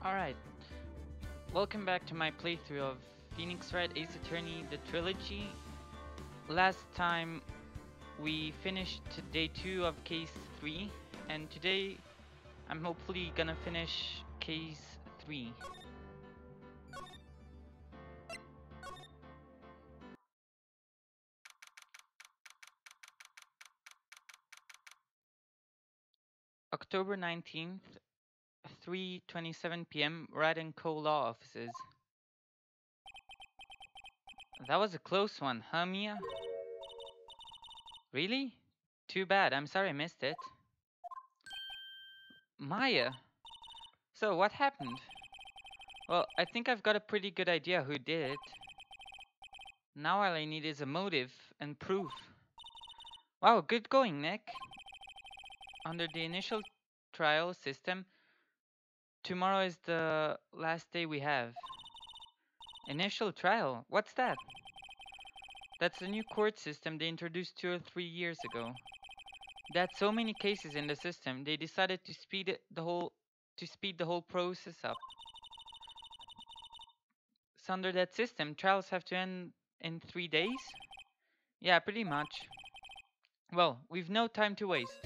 Alright, welcome back to my playthrough of Phoenix Wright Ace Attorney, the Trilogy. Last time we finished day 2 of case 3, and today I'm hopefully gonna finish case 3. October 19th, 3:27 p.m. Wright & Co. Law Offices. That was a close one, huh, Mia? Really? Too bad, I'm sorry I missed it. Maya! So, what happened? Well, I think I've got a pretty good idea who did it. Now all I need is a motive and proof. Wow, good going, Nick. Under the initial trial system, tomorrow is the last day we have. Initial trial? What's that? That's the new court system they introduced 2 or 3 years ago. They had so many cases in the system, they decided to speed the whole process up. So under that system, trials have to end in 3 days? Yeah, pretty much. Well, we've no time to waste.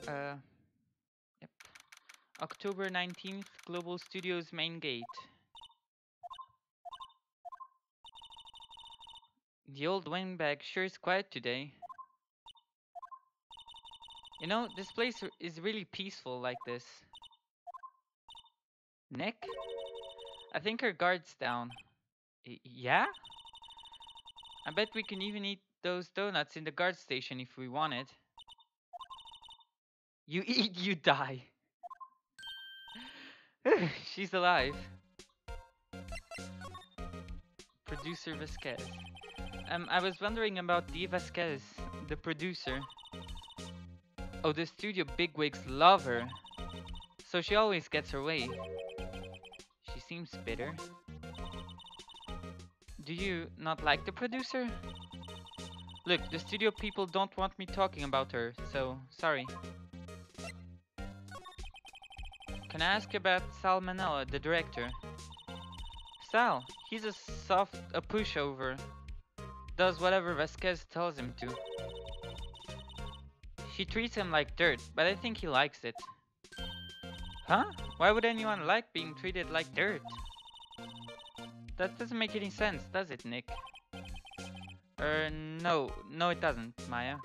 Uh, yep. October 19th, Global Studios main gate. The old windbag sure is quiet today. You know, this place is really peaceful like this. Nick? I think our guard's down. Yeah? I bet we can even eat those donuts in the guard station if we wanted. You eat, you die. She's alive. Producer Vasquez. I was wondering about Dee Vasquez, the producer. Oh, the studio bigwigs love her. So she always gets her way. She seems bitter. Do you not like the producer? Look, the studio people don't want me talking about her, so sorry. Can I ask about Sal Manella, the director? Sal, he's a pushover. Does whatever Vasquez tells him to. She treats him like dirt, but I think he likes it. Huh? Why would anyone like being treated like dirt? That doesn't make any sense, does it, Nick? No it doesn't, Maya.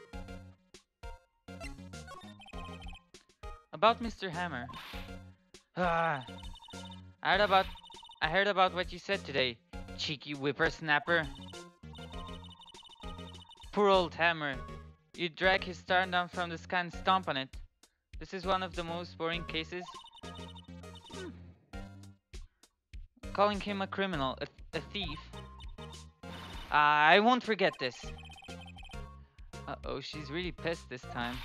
About Mr. Hammer. Ah, I heard about what you said today, cheeky whippersnapper. Poor old Hammer. You drag his star down from the sky and stomp on it. This is one of the most boring cases. Calling him a criminal, a thief. I won't forget this. Uh-oh, she's really pissed this time.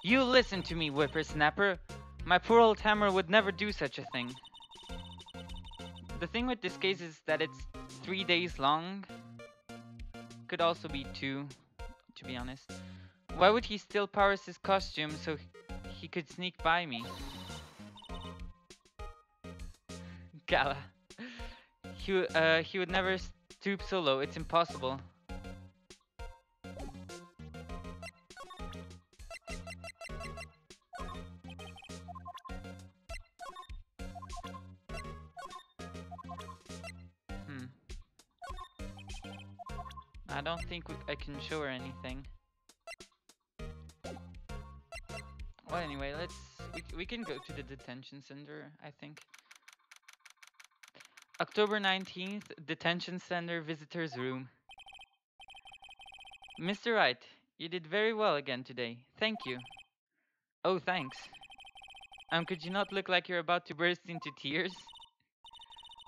You listen to me, whippersnapper. My poor old Hammer would never do such a thing. The thing with this case is that it's 3 days long. Could also be 2, to be honest. Why would he still powers his costume so he could sneak by me? Gala. He would never stoop so low. It's impossible. I don't think I can show her anything. Well, anyway, we can go to the detention center, I think. October 19th, detention center visitors room. Mr. Wright, you did very well again today. Thank you. Oh, thanks. Could you not look like you're about to burst into tears?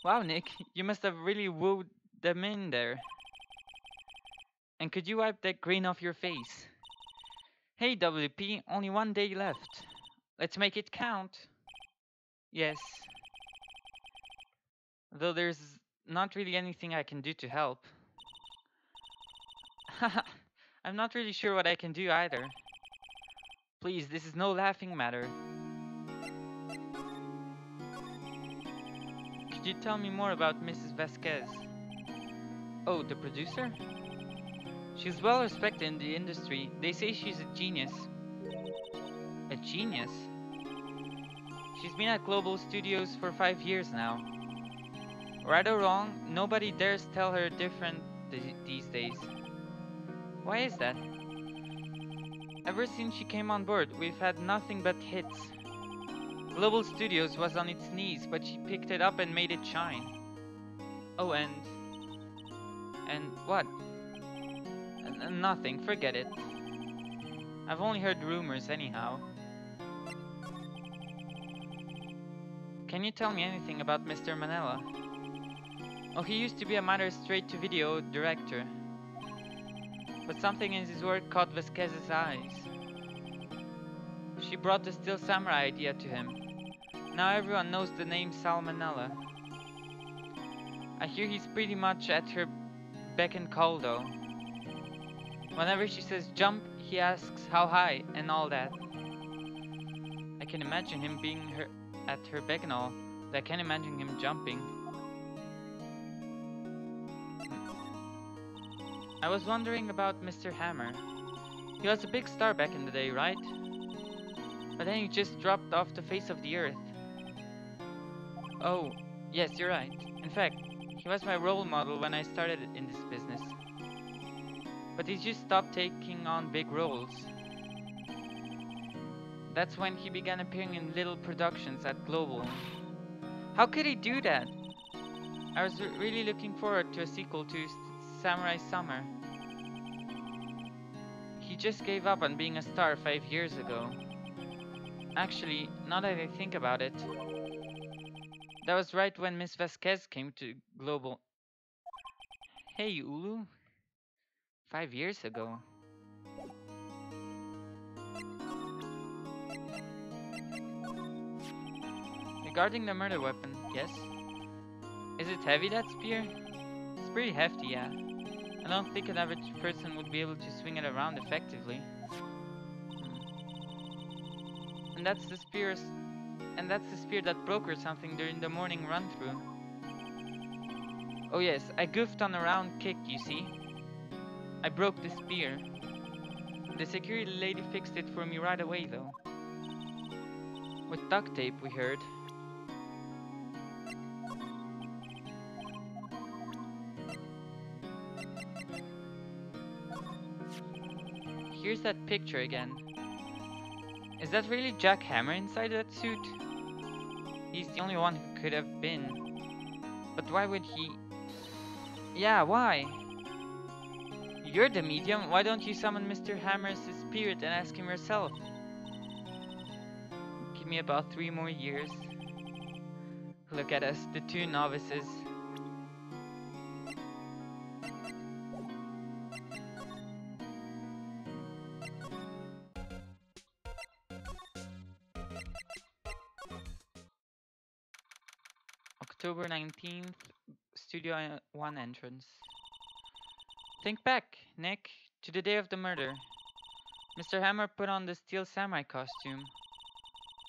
Wow, Nick, you must have really wooed them in there. And could you wipe that grin off your face? Hey, WP, only 1 day left. Let's make it count. Yes. Though there's not really anything I can do to help. I'm not really sure what I can do either. Please, this is no laughing matter. Could you tell me more about Mrs. Vasquez? Oh, the producer? She's well respected in the industry. They say she's a genius. A genius? She's been at Global Studios for 5 years now. Right or wrong, nobody dares tell her different these days. Why is that? Ever since she came on board, we've had nothing but hits. Global Studios was on its knees, but she picked it up and made it shine. Oh, and what? Nothing, forget it. I've only heard rumors anyhow. Can you tell me anything about Mr. Manella? Oh, he used to be a matter straight-to-video director. But something in his work caught Vasquez's eyes. She brought the Still Samurai idea to him. Now everyone knows the name Salmonella. I hear he's pretty much at her beck and call though. Whenever she says jump, he asks how high and all that. I can imagine him being at her beck and all, but I can't imagine him jumping. I was wondering about Mr. Hammer. He was a big star back in the day, right? But then he just dropped off the face of the earth. Oh, yes, you're right. In fact, he was my role model when I started in this business. But he just stopped taking on big roles. That's when he began appearing in little productions at Global. How could he do that? I was really looking forward to a sequel to Samurai Summer. He just gave up on being a star 5 years ago. Actually, now that I think about it, that was right when Miss Vasquez came to Global. Hey, Ulu. 5 years ago. Regarding the murder weapon, yes? Is it heavy, that spear? It's pretty hefty, yeah. I don't think an average person would be able to swing it around effectively. And that's the spear that broke or something during the morning run-through. Oh yes, I goofed on a round kick, you see? I broke the spear. The security lady fixed it for me right away, though. With duct tape, we heard. Here's that picture again. Is that really Jack Hammer inside that suit? He's the only one who could have been. But why would he... Yeah, why? You're the medium. Why don't you summon Mr. Hammer's spirit and ask him yourself? Give me about 3 more years. Look at us, the 2 novices. October 19th, Studio 1 entrance. Think back, Nick, to the day of the murder. Mr. Hammer put on the Steel Samurai costume.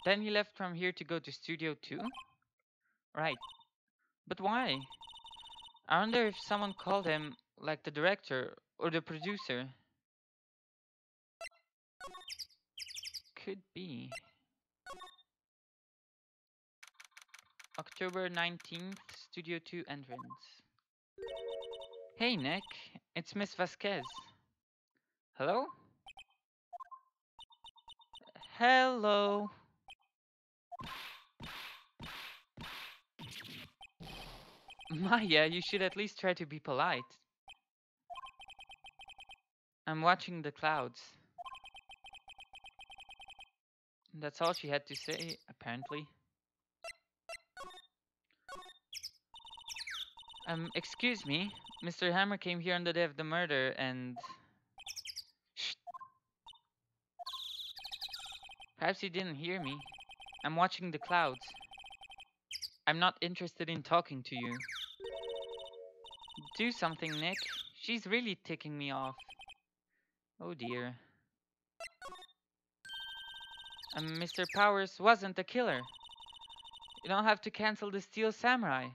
Then he left from here to go to Studio 2? Right. But why? I wonder if someone called him, like the director or the producer. Could be. October 19th, Studio 2 entrance. Hey Nick, it's Miss Vasquez. Hello? Hello. Maya, you should at least try to be polite. I'm watching the clouds. That's all she had to say, apparently. Excuse me. Mr. Hammer came here on the day of the murder and... Shh. Perhaps you didn't hear me. I'm watching the clouds. I'm not interested in talking to you. Do something, Nick. She's really ticking me off. Oh dear. Mr. Powers wasn't the killer. You don't have to cancel the Steel Samurai.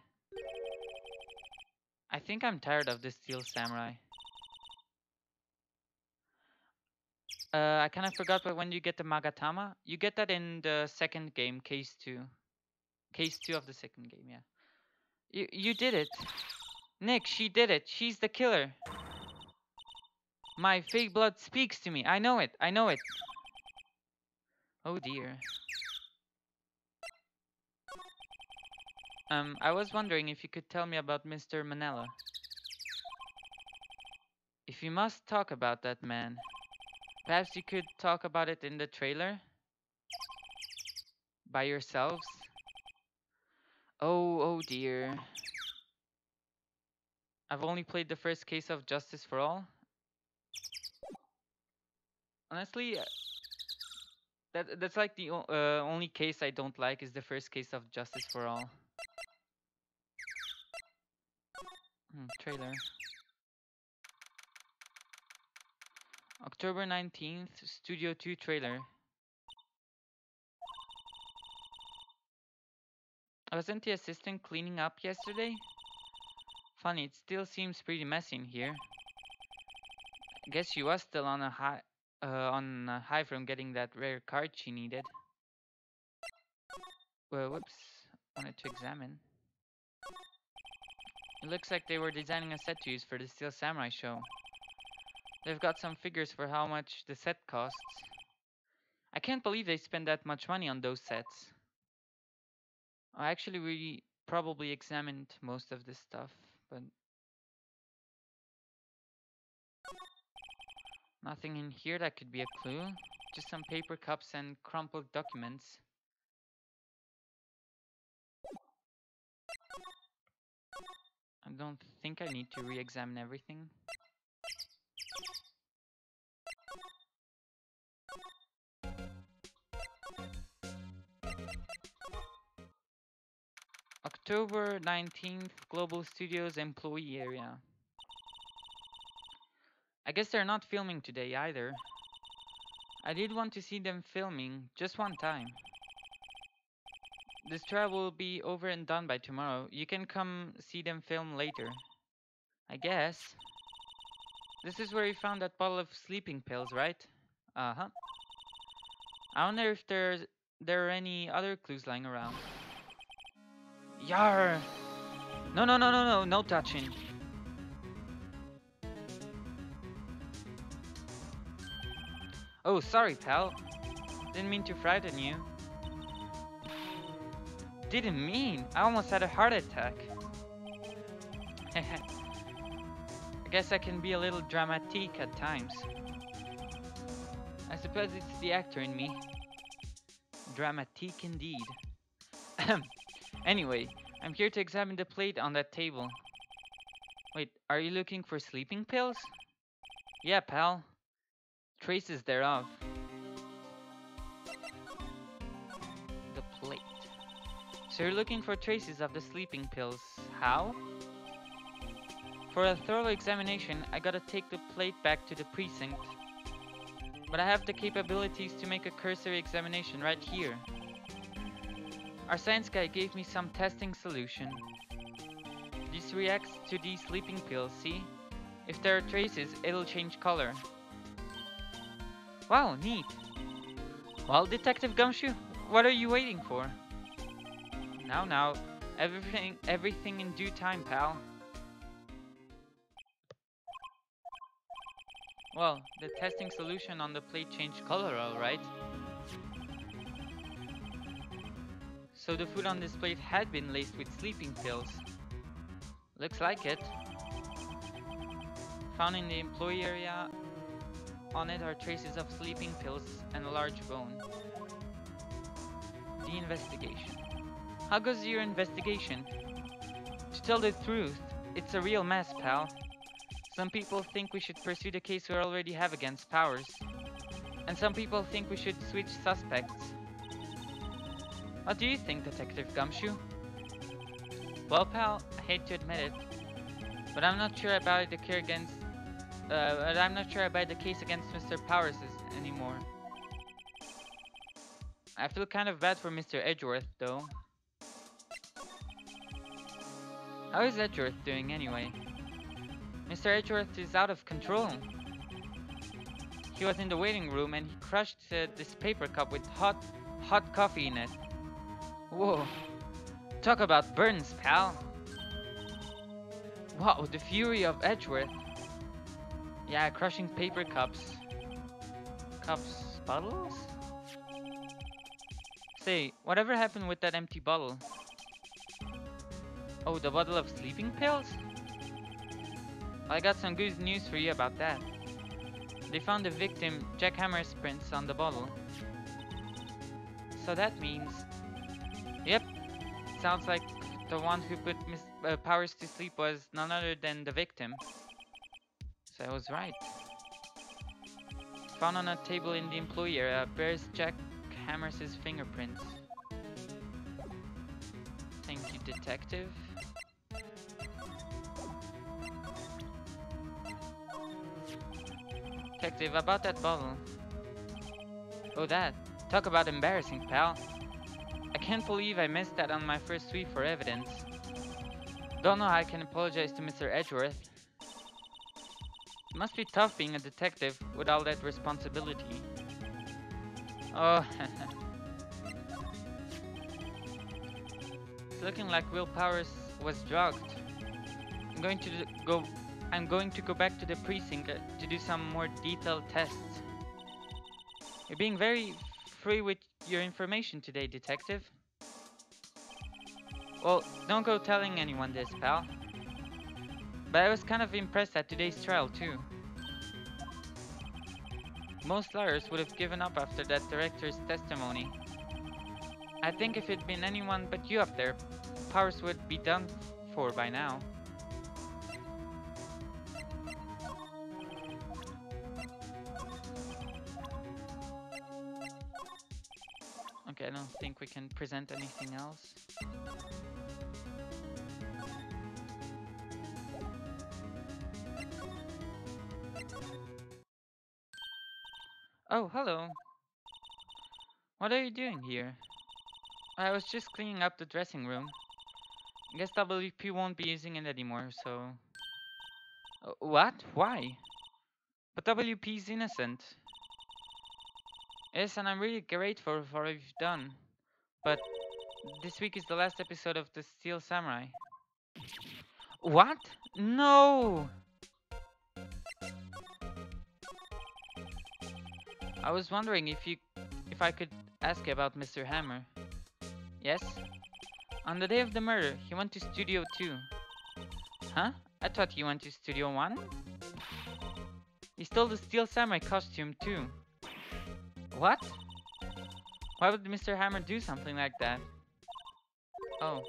I think I'm tired of the Steel Samurai. I kind of forgot, but when you get the Magatama, you get that in the second game, Case 2. Case 2 of the second game, yeah. You did it. Nick, she did it. She's the killer. My fake blood speaks to me. I know it. I know it. Oh dear. I was wondering if you could tell me about Mr. Manella. If you must talk about that man, perhaps you could talk about it in the trailer? By yourselves? Oh dear. I've only played the first case of Justice for All. Honestly, that's like the only case I don't like is the first case of Justice for All. Trailer. October 19th, Studio 2 trailer. Wasn't the assistant cleaning up yesterday? Funny, it still seems pretty messy in here. I guess she was still on a high from getting that rare card she needed. Well, whoops. Wanted to examine. It looks like they were designing a set to use for the Steel Samurai show. They've got some figures for how much the set costs. I can't believe they spent that much money on those sets. Actually, we probably examined most of this stuff, but nothing in here that could be a clue. Just some paper cups and crumpled documents. I don't think I need to re-examine everything. October 19th, Global Studios employee area. I guess they're not filming today either. I did want to see them filming just one time. This trial will be over and done by tomorrow. You can come see them film later. I guess. This is where you found that bottle of sleeping pills, right? Uh-huh. I wonder if there are any other clues lying around. Yar! No touching. Oh, sorry, pal. Didn't mean to frighten you. Didn't mean. I almost had a heart attack. I guess I can be a little dramatic at times. I suppose it's the actor in me. Dramatic indeed. Anyway, I'm here to examine the plate on that table. Wait, are you looking for sleeping pills? Yeah, pal. Traces thereof. The plate. So you're looking for traces of the sleeping pills. How? For a thorough examination, I gotta take the plate back to the precinct. But I have the capabilities to make a cursory examination right here. Our science guy gave me some testing solution. This reacts to these sleeping pills, see? If there are traces, it'll change color. Wow, neat. Well, Detective Gumshoe, what are you waiting for? Now, everything in due time, pal. Well, the testing solution on the plate changed color, alright. So the food on this plate had been laced with sleeping pills. Looks like it. Found in the employee area. On it are traces of sleeping pills and a large bone. The investigation. How goes your investigation? To tell the truth, it's a real mess, pal. Some people think we should pursue the case we already have against Powers. And some people think we should switch suspects. What do you think, Detective Gumshoe? Well, pal, I hate to admit it, but I'm not sure about the case against Mr. Powers anymore. I feel kind of bad for Mr. Edgeworth, though. How is Edgeworth doing anyway? Mr. Edgeworth is out of control. He was in the waiting room and he crushed this paper cup with hot coffee in it. Whoa, talk about burns, pal. Wow, the fury of Edgeworth. Yeah, crushing paper cups. Bottles? Say, whatever happened with that empty bottle? Oh, the bottle of sleeping pills? I got some good news for you about that. They found the victim, Jack Hammer's prints on the bottle. So that means... Yep, sounds like the one who put Powers to sleep was none other than the victim. So I was right. Found on a table in the employee area bears Jack Hammer's fingerprints. Thank you, detective. Detective, about that bottle. Oh, that. Talk about embarrassing, pal. I can't believe I missed that on my first sweep for evidence. Don't know how I can apologize to Mr. Edgeworth. It must be tough being a detective with all that responsibility. Oh, it's looking like Will Powers was drugged. I'm going to go back to the precinct to do some more detailed tests. You're being very free with your information today, detective. Well, don't go telling anyone this, pal. But I was kind of impressed at today's trial, too. Most lawyers would have given up after that director's testimony. I think if it'd been anyone but you up there, Powers would be done for by now. Okay, I don't think we can present anything else. Oh, hello. What are you doing here? I was just cleaning up the dressing room. I guess WP won't be using it anymore, so... What? Why? But WP's innocent. Yes, and I'm really grateful for what you've done. But this week is the last episode of the Steel Samurai. What? No! I was wondering if I could ask you about Mr. Hammer. Yes? On the day of the murder, he went to Studio 2. Huh? I thought he went to Studio 1? He stole the Steel Samurai costume too. What? Why would Mr. Hammer do something like that? Oh.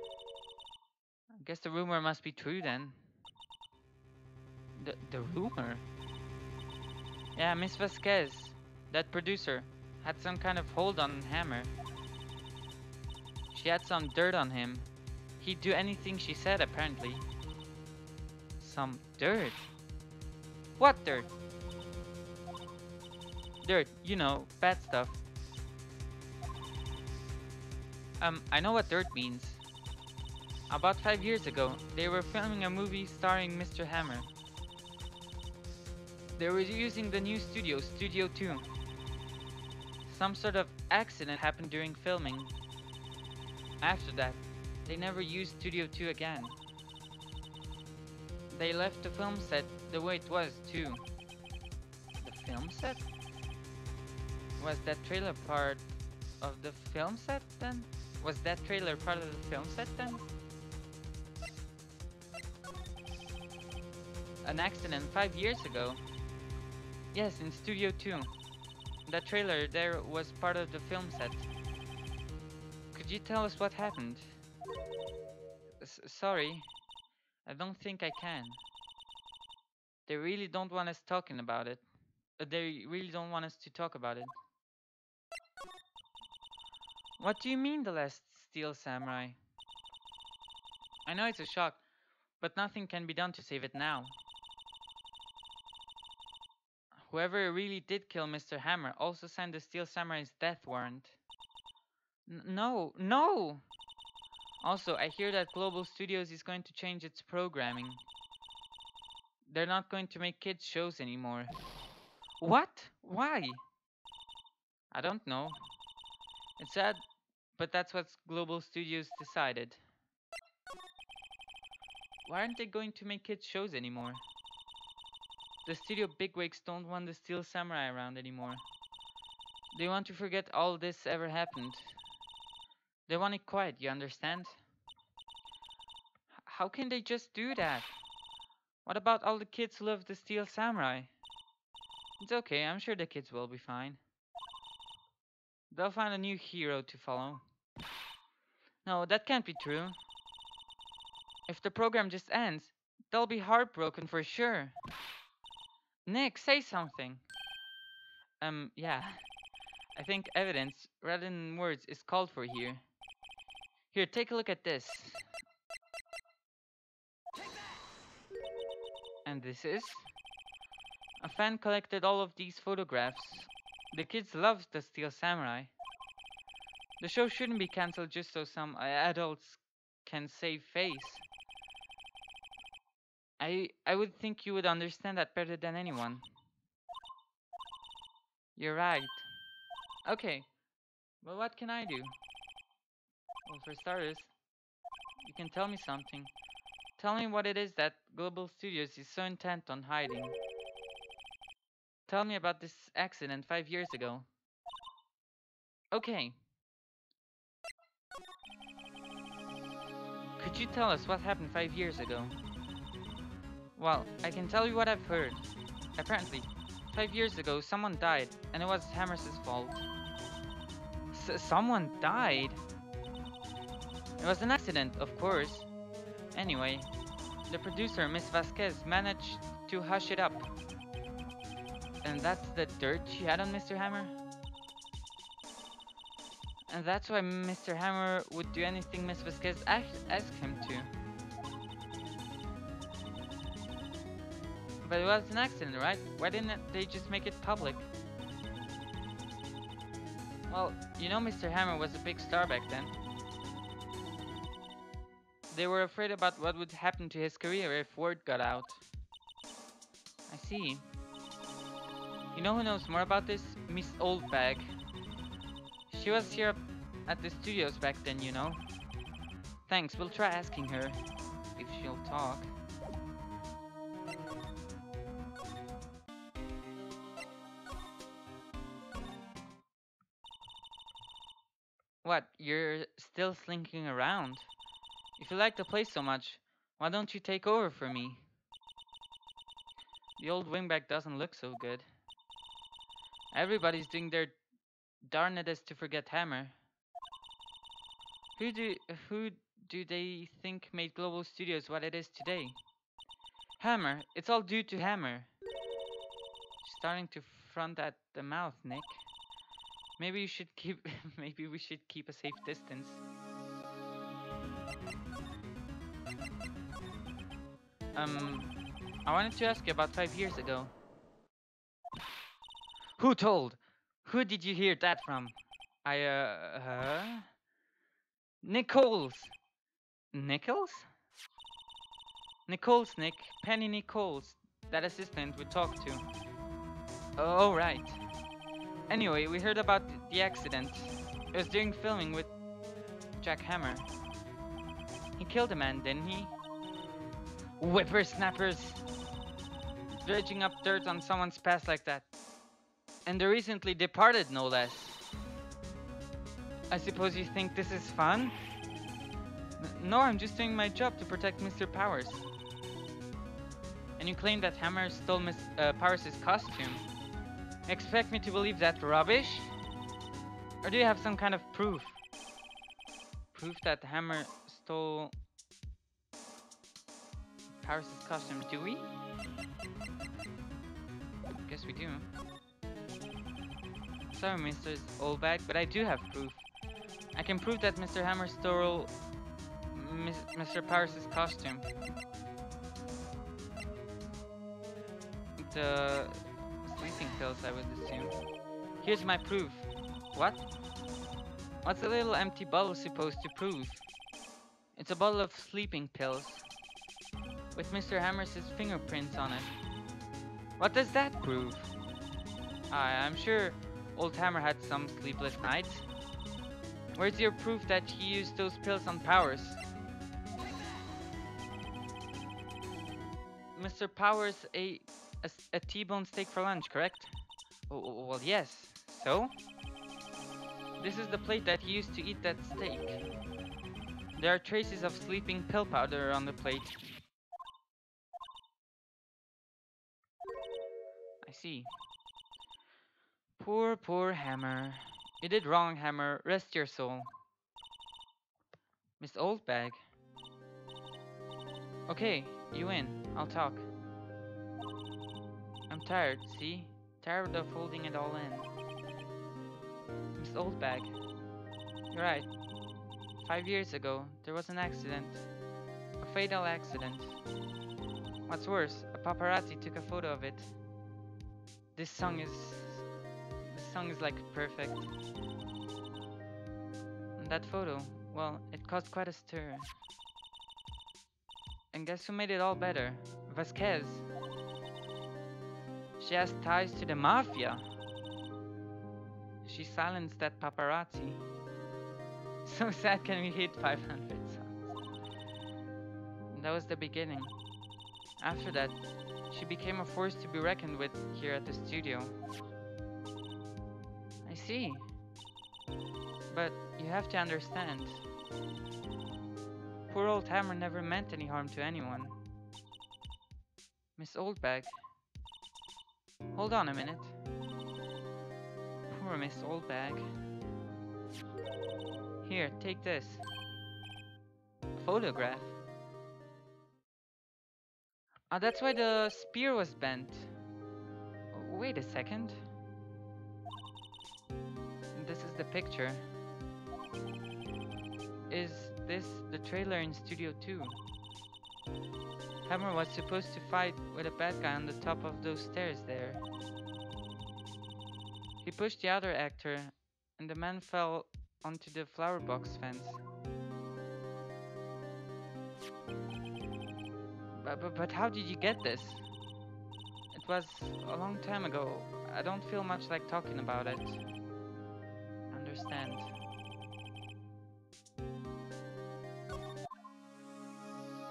I guess the rumor must be true then. The rumor? Yeah, Miss Vasquez, that producer, had some kind of hold on Hammer. She had some dirt on him. He'd do anything she said, apparently. Some dirt? What dirt? Dirt, you know, bad stuff. I know what dirt means. About 5 years ago, they were filming a movie starring Mr. Hammer. They were using the new studio, Studio 2. Some sort of accident happened during filming. After that, they never used Studio 2 again. They left the film set the way it was, too. The film set? Was that trailer part of the film set then? Was that trailer part of the film set then? An accident 5 years ago? Yes, in Studio 2. That trailer there was part of the film set. Could you tell us what happened? Sorry, I don't think I can. They really don't want us talking about it. They really don't want us to talk about it. What do you mean the last Steel Samurai? I know it's a shock, but nothing can be done to save it now. Whoever really did kill Mr. Hammer also signed the Steel Samurai's death warrant. No, no! Also, I hear that Global Studios is going to change its programming. They're not going to make kids shows anymore. What? Why? I don't know. It's sad, but that's what Global Studios decided. Why aren't they going to make kids shows anymore? The studio bigwigs don't want the Steel Samurai around anymore. They want to forget all this ever happened. They want it quiet, you understand? How can they just do that? What about all the kids who love the Steel Samurai? It's okay, I'm sure the kids will be fine. They'll find a new hero to follow. No, that can't be true. If the program just ends, they'll be heartbroken for sure. Nick, say something. Yeah. I think evidence, rather than words, is called for here. Here, take a look at this. And this is? A fan collected all of these photographs. The kids love the Steel Samurai. The show shouldn't be cancelled just so some adults can save face. I would think you would understand that better than anyone. You're right. Okay, well what can I do? Well, for starters, you can tell me something. Tell me what it is that Global Studios is so intent on hiding. Tell me about this accident 5 years ago. Okay. Could you tell us what happened 5 years ago? Well, I can tell you what I've heard. Apparently, 5 years ago, someone died, and it was Hammer's fault. Someone died? It was an accident, of course. Anyway, the producer, Miss Vasquez, managed to hush it up. And that's the dirt she had on Mr. Hammer? And that's why Mr. Hammer would do anything Miss Vasquez asked him to. But it was an accident, right? Why didn't they just make it public? Well, you know Mr. Hammer was a big star back then. They were afraid about what would happen to his career if word got out. I see. You know who knows more about this? Miss Oldbag. She was here at the studios back then, you know. Thanks, we'll try asking her. If she'll talk. What, you're still slinking around? If you like the place so much, why don't you take over for me? The old wingback doesn't look so good. Everybody's doing their darnedest to forget Hammer. Who do they think made Global Studios what it is today? Hammer. It's all due to Hammer. Starting to front at the mouth, Nick. Maybe you should keep. Maybe we should keep a safe distance. I wanted to ask you about 5 years ago. Who told? Who did you hear that from? Nichols. Nichols? Nichols, Nick. Penny Nichols. That assistant we talked to. Oh, right. Anyway, we heard about the accident. It was during filming with Jack Hammer. He killed a man, didn't he? Whippersnappers! Dredging up dirt on someone's past like that. And the recently departed, no less. I suppose you think this is fun? No, I'm just doing my job to protect Mr. Powers. And you claim that Hammer stole Miss Powers' costume. Expect me to believe that rubbish? Or do you have some kind of proof? Proof that Hammer stole Powers' costume, do we? Guess we do. Sorry, Mr. Oldbag, but I do have proof. I can prove that Mr. Hammer stole Mr. Powers' costume. The sleeping pills, I would assume. Here's my proof. What? What's a little empty bottle supposed to prove? It's a bottle of sleeping pills with Mr. Hammer's fingerprints on it. What does that prove? I'm sure old Hammer had some sleepless nights. Where's your proof that he used those pills on Powers? Mr. Powers ate a T-bone steak for lunch, correct? Oh, well, yes. So? This is the plate that he used to eat that steak. There are traces of sleeping pill powder on the plate. I see. Poor, poor Hammer. You did wrong, Hammer. Rest your soul. Miss Oldbag. Okay, you win. I'll talk. I'm tired, see? Tired of holding it all in. Miss Oldbag. You're right. 5 years ago, there was an accident. A fatal accident. What's worse, a paparazzi took a photo of it. This song is like perfect. And that photo, well, it caused quite a stir. And guess who made it all better? Vasquez. She has ties to the mafia. She silenced that paparazzi. So sad can we hit 500 songs. And that was the beginning. After that, she became a force to be reckoned with here at the studio. I see. But you have to understand. Poor old Hammer never meant any harm to anyone. Miss Oldbag. Hold on a minute. Poor Miss Oldbag. Here, take this. A photograph. Ah, that's why the spear was bent. Wait a second. This is the picture. Is this the trailer in Studio 2? Hammer was supposed to fight with a bad guy on the top of those stairs there. He pushed the other actor, and the man fell onto the flower box fence. But how did you get this? It was a long time ago. I don't feel much like talking about it. Understand.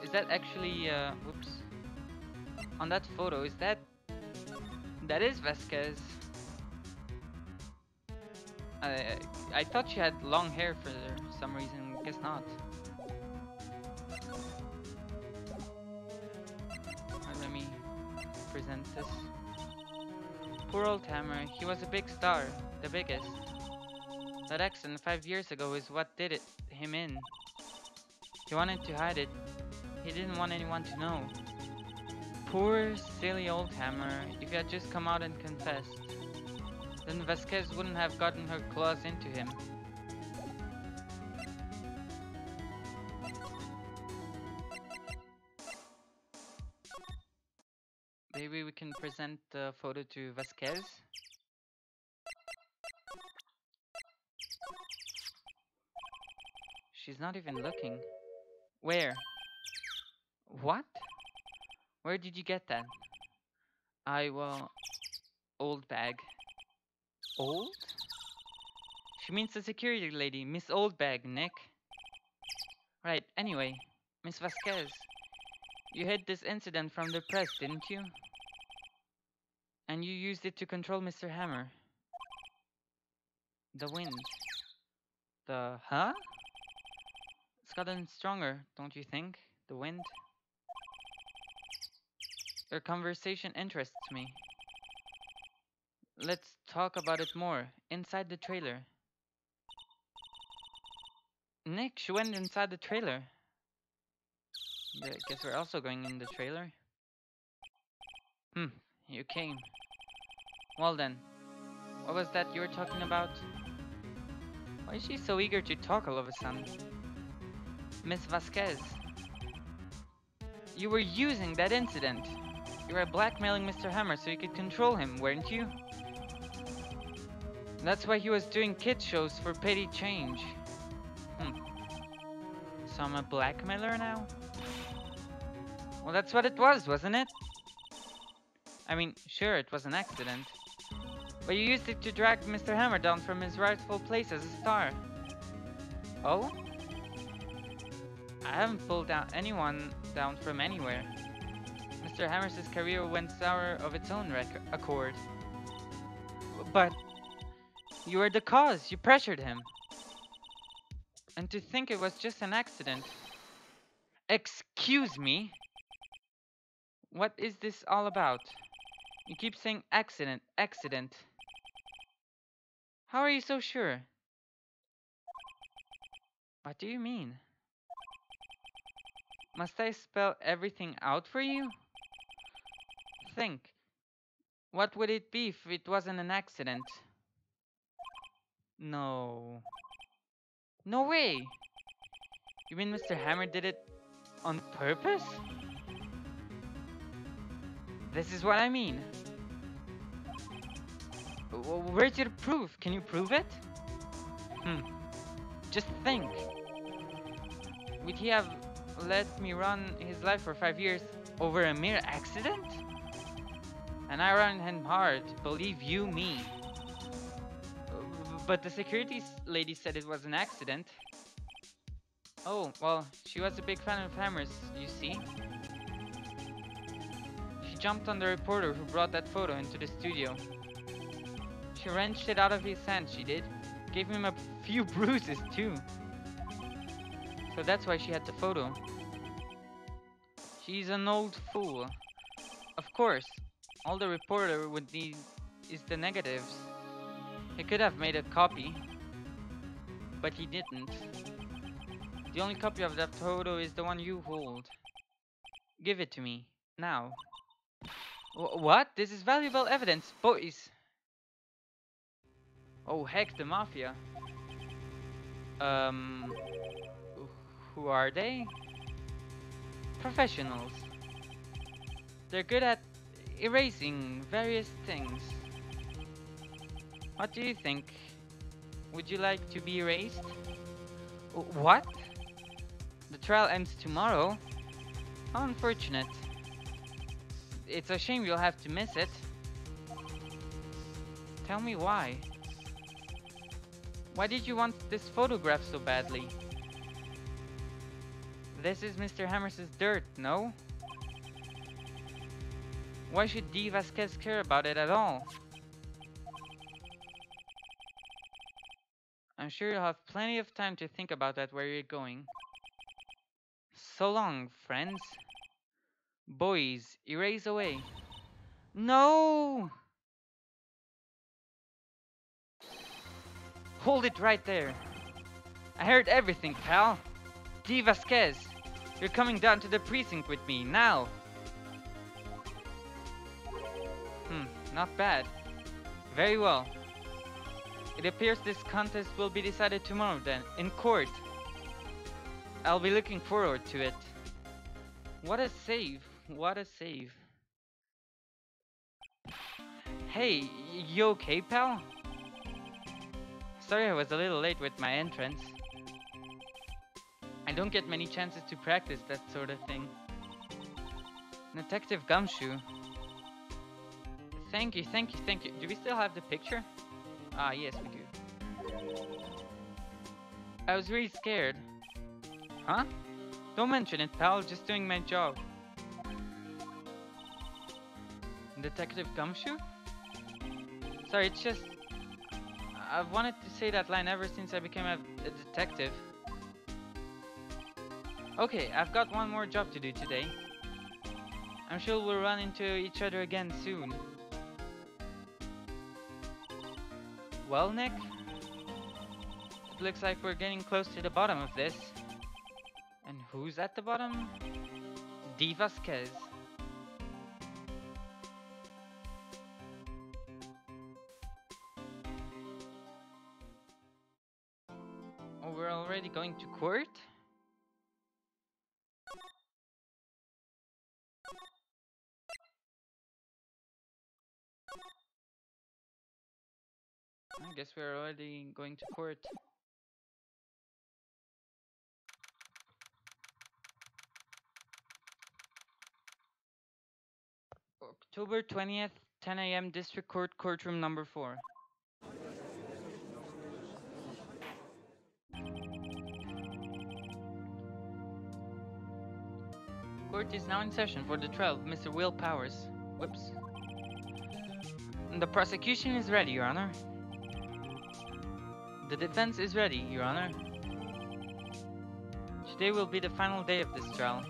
Is that actually, whoops. On that photo, is that... That is Vasquez. I thought she had long hair for some reason. Guess not. Let me present this. Poor old Hammer. He was a big star. The biggest. That accident 5 years ago is what did him in. He wanted to hide it. He didn't want anyone to know. Poor, silly old Hammer. If he had just come out and confessed, then Vasquez wouldn't have gotten her claws into him. Maybe we can present the photo to Vasquez. She's not even looking. Where? What? Where did you get that? Well, old bag. Old? She means the security lady, Miss Oldbag, Nick. Right, anyway, Miss Vasquez, you hid this incident from the press, didn't you? And you used it to control Mr. Hammer. The wind. Huh? It's gotten stronger, don't you think? The wind? Your conversation interests me. Let's talk about it more, inside the trailer. Nick, she went inside the trailer. I guess we're also going in the trailer. You came. Well then, what was that you were talking about? Why is she so eager to talk all of a sudden? Miss Vasquez. You were using that incident. You were blackmailing Mr. Hammer so you could control him, weren't you? That's why he was doing kid shows for petty change. Hmm. So I'm a blackmailer now? Well, that's what it was, wasn't it? I mean, sure, it was an accident. But you used it to drag Mr. Hammer down from his rightful place as a star. Oh? I haven't pulled down anyone down from anywhere. Mr. Hammer's career went sour of its own accord. But you were the cause. You pressured him. And to think it was just an accident. Excuse me? What is this all about? You keep saying accident, accident. How are you so sure? What do you mean? Must I spell everything out for you? Think. What would it be if it wasn't an accident? No. No way! You mean Mr. Hammer did it on purpose? This is what I mean. Where's your proof? Can you prove it? Hmm. Just think. Would he have let me run his life for 5 years over a mere accident? And I ran him hard, believe you me. But the security lady said it was an accident. Oh, well, she was a big fan of Hammers, you see. She jumped on the reporter who brought that photo into the studio. She wrenched it out of his hand, she did. Gave him a few bruises, too. So that's why she had the photo. She's an old fool. Of course, all the reporter would need is the negatives. He could have made a copy, but he didn't. The only copy of that photo is the one you hold. Give it to me, now. What? This is valuable evidence, boys. Oh heck, the Mafia. Um, who are they? Professionals. They're good at erasing various things. What do you think? Would you like to be erased? What? The trial ends tomorrow? How unfortunate. It's a shame you'll have to miss it. Tell me why. Why did you want this photograph so badly? This is Mr. Hammer's dirt, no? Why should D. Vasquez care about it at all? I'm sure you'll have plenty of time to think about that where you're going. So long, friends. Boys, erase away. No! Hold it right there. I heard everything, pal. D. Vasquez, you're coming down to the precinct with me, now. Not bad. Very well. It appears this contest will be decided tomorrow then, in court. I'll be looking forward to it. What a save. What a save. Hey, you okay, pal? Sorry I was a little late with my entrance. I don't get many chances to practice that sort of thing. Detective Gumshoe. Thank you, thank you, thank you. Do we still have the picture? Ah, yes, we do. I was really scared. Huh? Don't mention it, pal. Just doing my job. Detective Gumshoe? Sorry, it's just... I've wanted to say that line ever since I became a detective. Okay, I've got one more job to do today. I'm sure we'll run into each other again soon. Well, Nick? It looks like we're getting close to the bottom of this. And who's at the bottom? D. Vasquez. Oh, we're already going to court? I guess we're already going to court. October 20th, 10 a.m. District Court, courtroom number 4. Court is now in session for the trial of Mr. Will Powers. Whoops. The prosecution is ready, Your Honor. The defense is ready, Your Honor. Today will be the final day of this trial.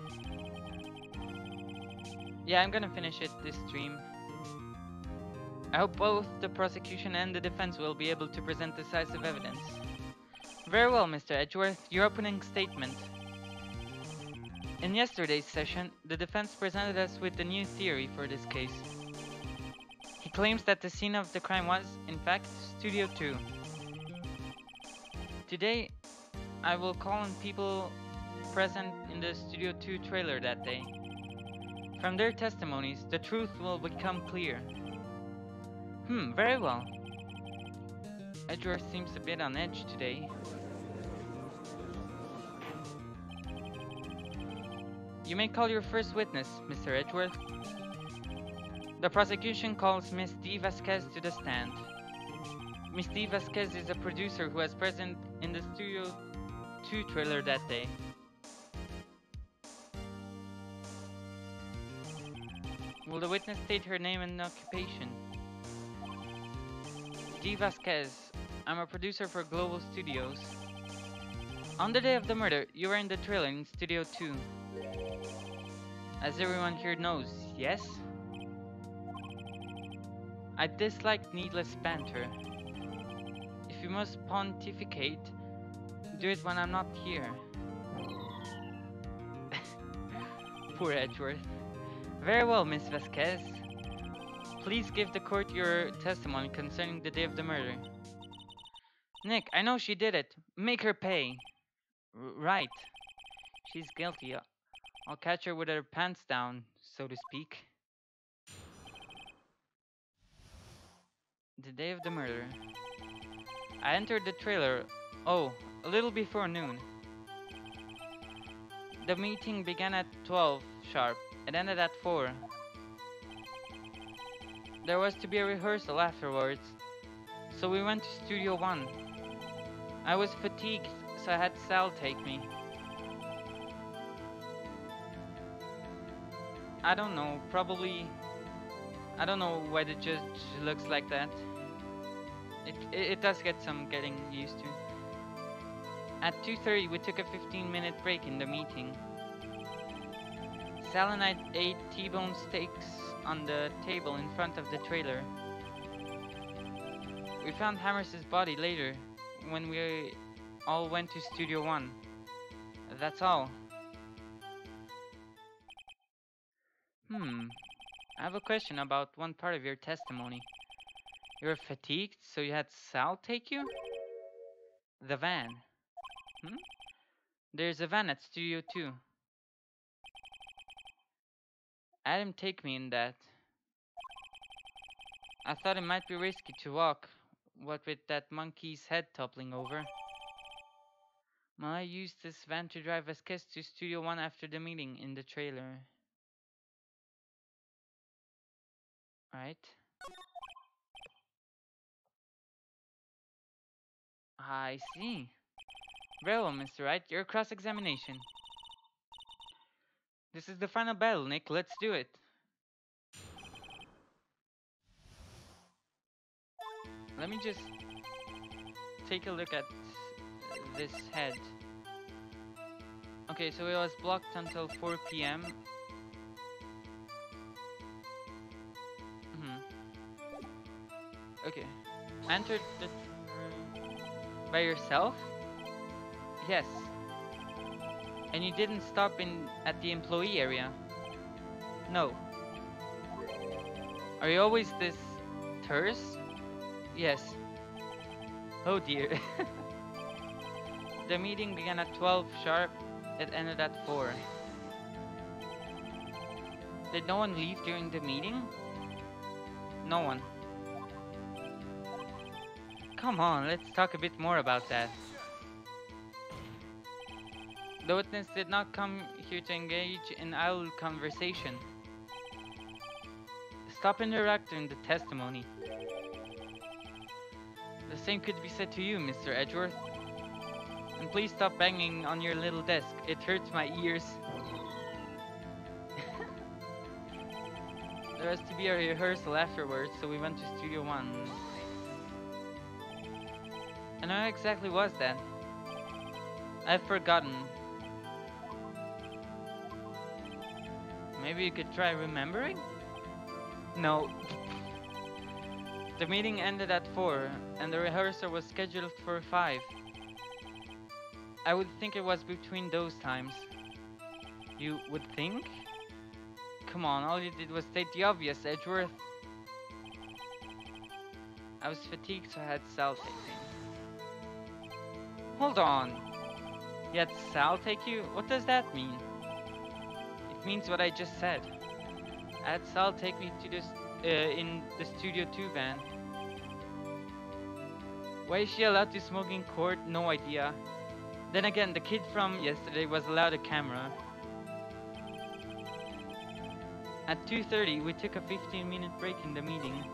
Yeah, I'm gonna finish it this stream. I hope both the prosecution and the defense will be able to present decisive evidence. Very well, Mr. Edgeworth, your opening statement. In yesterday's session, the defense presented us with a new theory for this case. He claims that the scene of the crime was, in fact, Studio 2. Today, I will call on people present in the Studio 2 trailer that day. From their testimonies, the truth will become clear. Very well. Edgeworth seems a bit on edge today. You may call your first witness, Mr. Edgeworth. The prosecution calls Miss D. Vasquez to the stand. Miss D. Vasquez is a producer who was present in the Studio 2 trailer that day. Will the witness state her name and occupation? D. Vasquez. I'm a producer for Global Studios. On the day of the murder, you were in the trailer in Studio 2. As everyone here knows, yes? I dislike needless banter. If you must pontificate, do it when I'm not here. Poor Edgeworth. Very well, Miss Vasquez. Please give the court your testimony concerning the day of the murder. Nick, I know she did it. Make her pay. Right. She's guilty. I'll catch her with her pants down, so to speak. The day of the murder. I entered the trailer, a little before noon. The meeting began at 12 sharp. It ended at 4. There was to be a rehearsal afterwards, so we went to Studio 1. I was fatigued, so I had Sal take me. I don't know, I don't know why the judge looks like that. It does get some getting used to. At 2:30 we took a 15-minute break in the meeting. Sal and I ate T-bone steaks on the table in front of the trailer. We found Hammer's body later, when we all went to Studio 1. That's all. I have a question about one part of your testimony. You were fatigued, so you had Sal take you? The van. There's a van at Studio 2. I had him take me in that. I thought it might be risky to walk, what with that monkey's head toppling over. Well, I used this van to drive Vasquez to Studio 1 after the meeting in the trailer. Right? I see. Very well, Mr. Wright, your cross-examination. This is the final battle, Nick. Let's do it. Let me just take a look at this head. Okay, so it was blocked until 4 p.m. Okay. Entered the by yourself? Yes. And you didn't stop at the employee area? No. Are you always this terse? Yes. Oh dear. The meeting began at 12 sharp. It ended at 4. Did no one leave during the meeting? No one. Come on, let's talk a bit more about that. The witness did not come here to engage in idle conversation. Stop interrupting the testimony. The same could be said to you, Mr. Edgeworth. And please stop banging on your little desk. It hurts my ears. There has to be a rehearsal afterwards, so we went to Studio 1. And how exactly was that? I've forgotten. Maybe you could try remembering? No. The meeting ended at 4, and the rehearsal was scheduled for 5. I would think it was between those times. You would think? Come on, all you did was state the obvious, Edgeworth. I was fatigued, so I had Sal take me. Hold on. You had Sal take you? What does that mean? It means what I just said. I had Sal take me to this in the Studio 2 van. Why is she allowed to smoke in court? No idea. Then again, the kid from yesterday was allowed a camera. At 2:30, we took a 15-minute break in the meeting.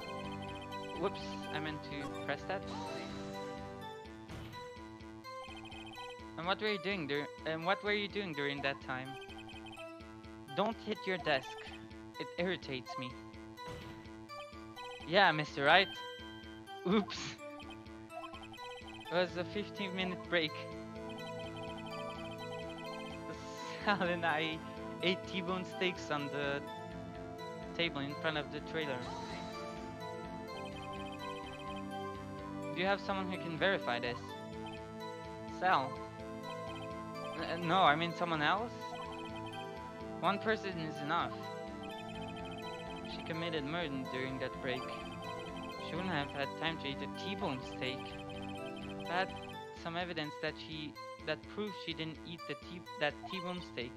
Whoops, I meant to press that. And what were you doing during that time? Don't hit your desk. It irritates me. Yeah, Mr. Wright. Oops. It was a 15-minute break. Sal and I ate T-bone steaks on the table in front of the trailer. Do you have someone who can verify this? Sal? No, I mean someone else? One person is enough. She committed murder during that break. She wouldn't have had time to eat a T-bone steak. I had some evidence that proves she didn't eat that T-bone steak.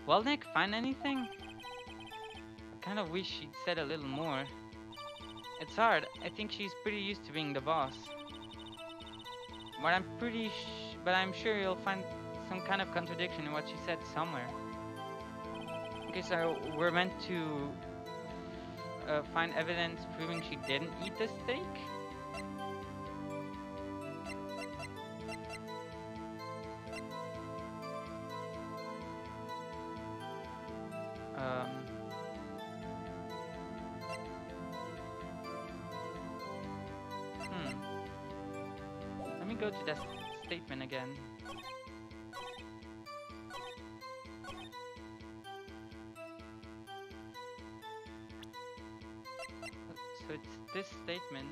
Well, Nick, find anything? I kind of wish she'd said a little more. It's hard. I think she's pretty used to being the boss. But I'm sure you'll find some kind of contradiction in what she said somewhere. Okay, so we're meant to find evidence proving she didn't eat the steak? Let me go to that statement again. So it's this statement.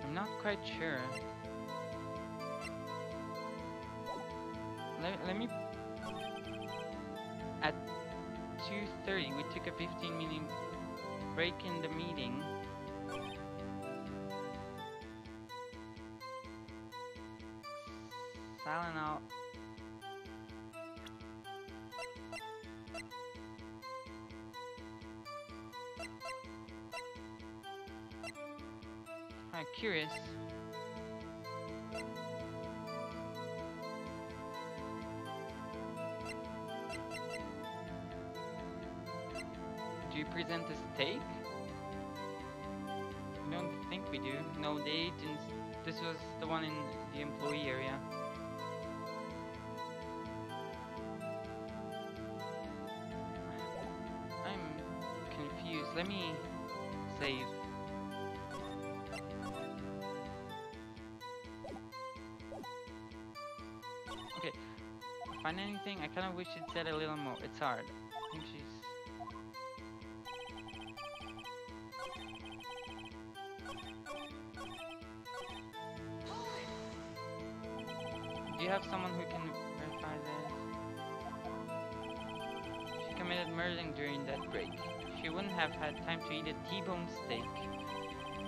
I'm not quite sure. Let me... At 2:30, we took a 15-minute break in the meeting. Silent out. I'm curious. Do you present a steak? I don't think we do. No, the agents. This was the one in the employee area. I'm confused. Let me save. Okay. Find anything? I kind of wish it said a little more. It's hard. I think she's... Do you have someone who can verify this? She committed murder during that break. She wouldn't have had time to eat a T-bone steak.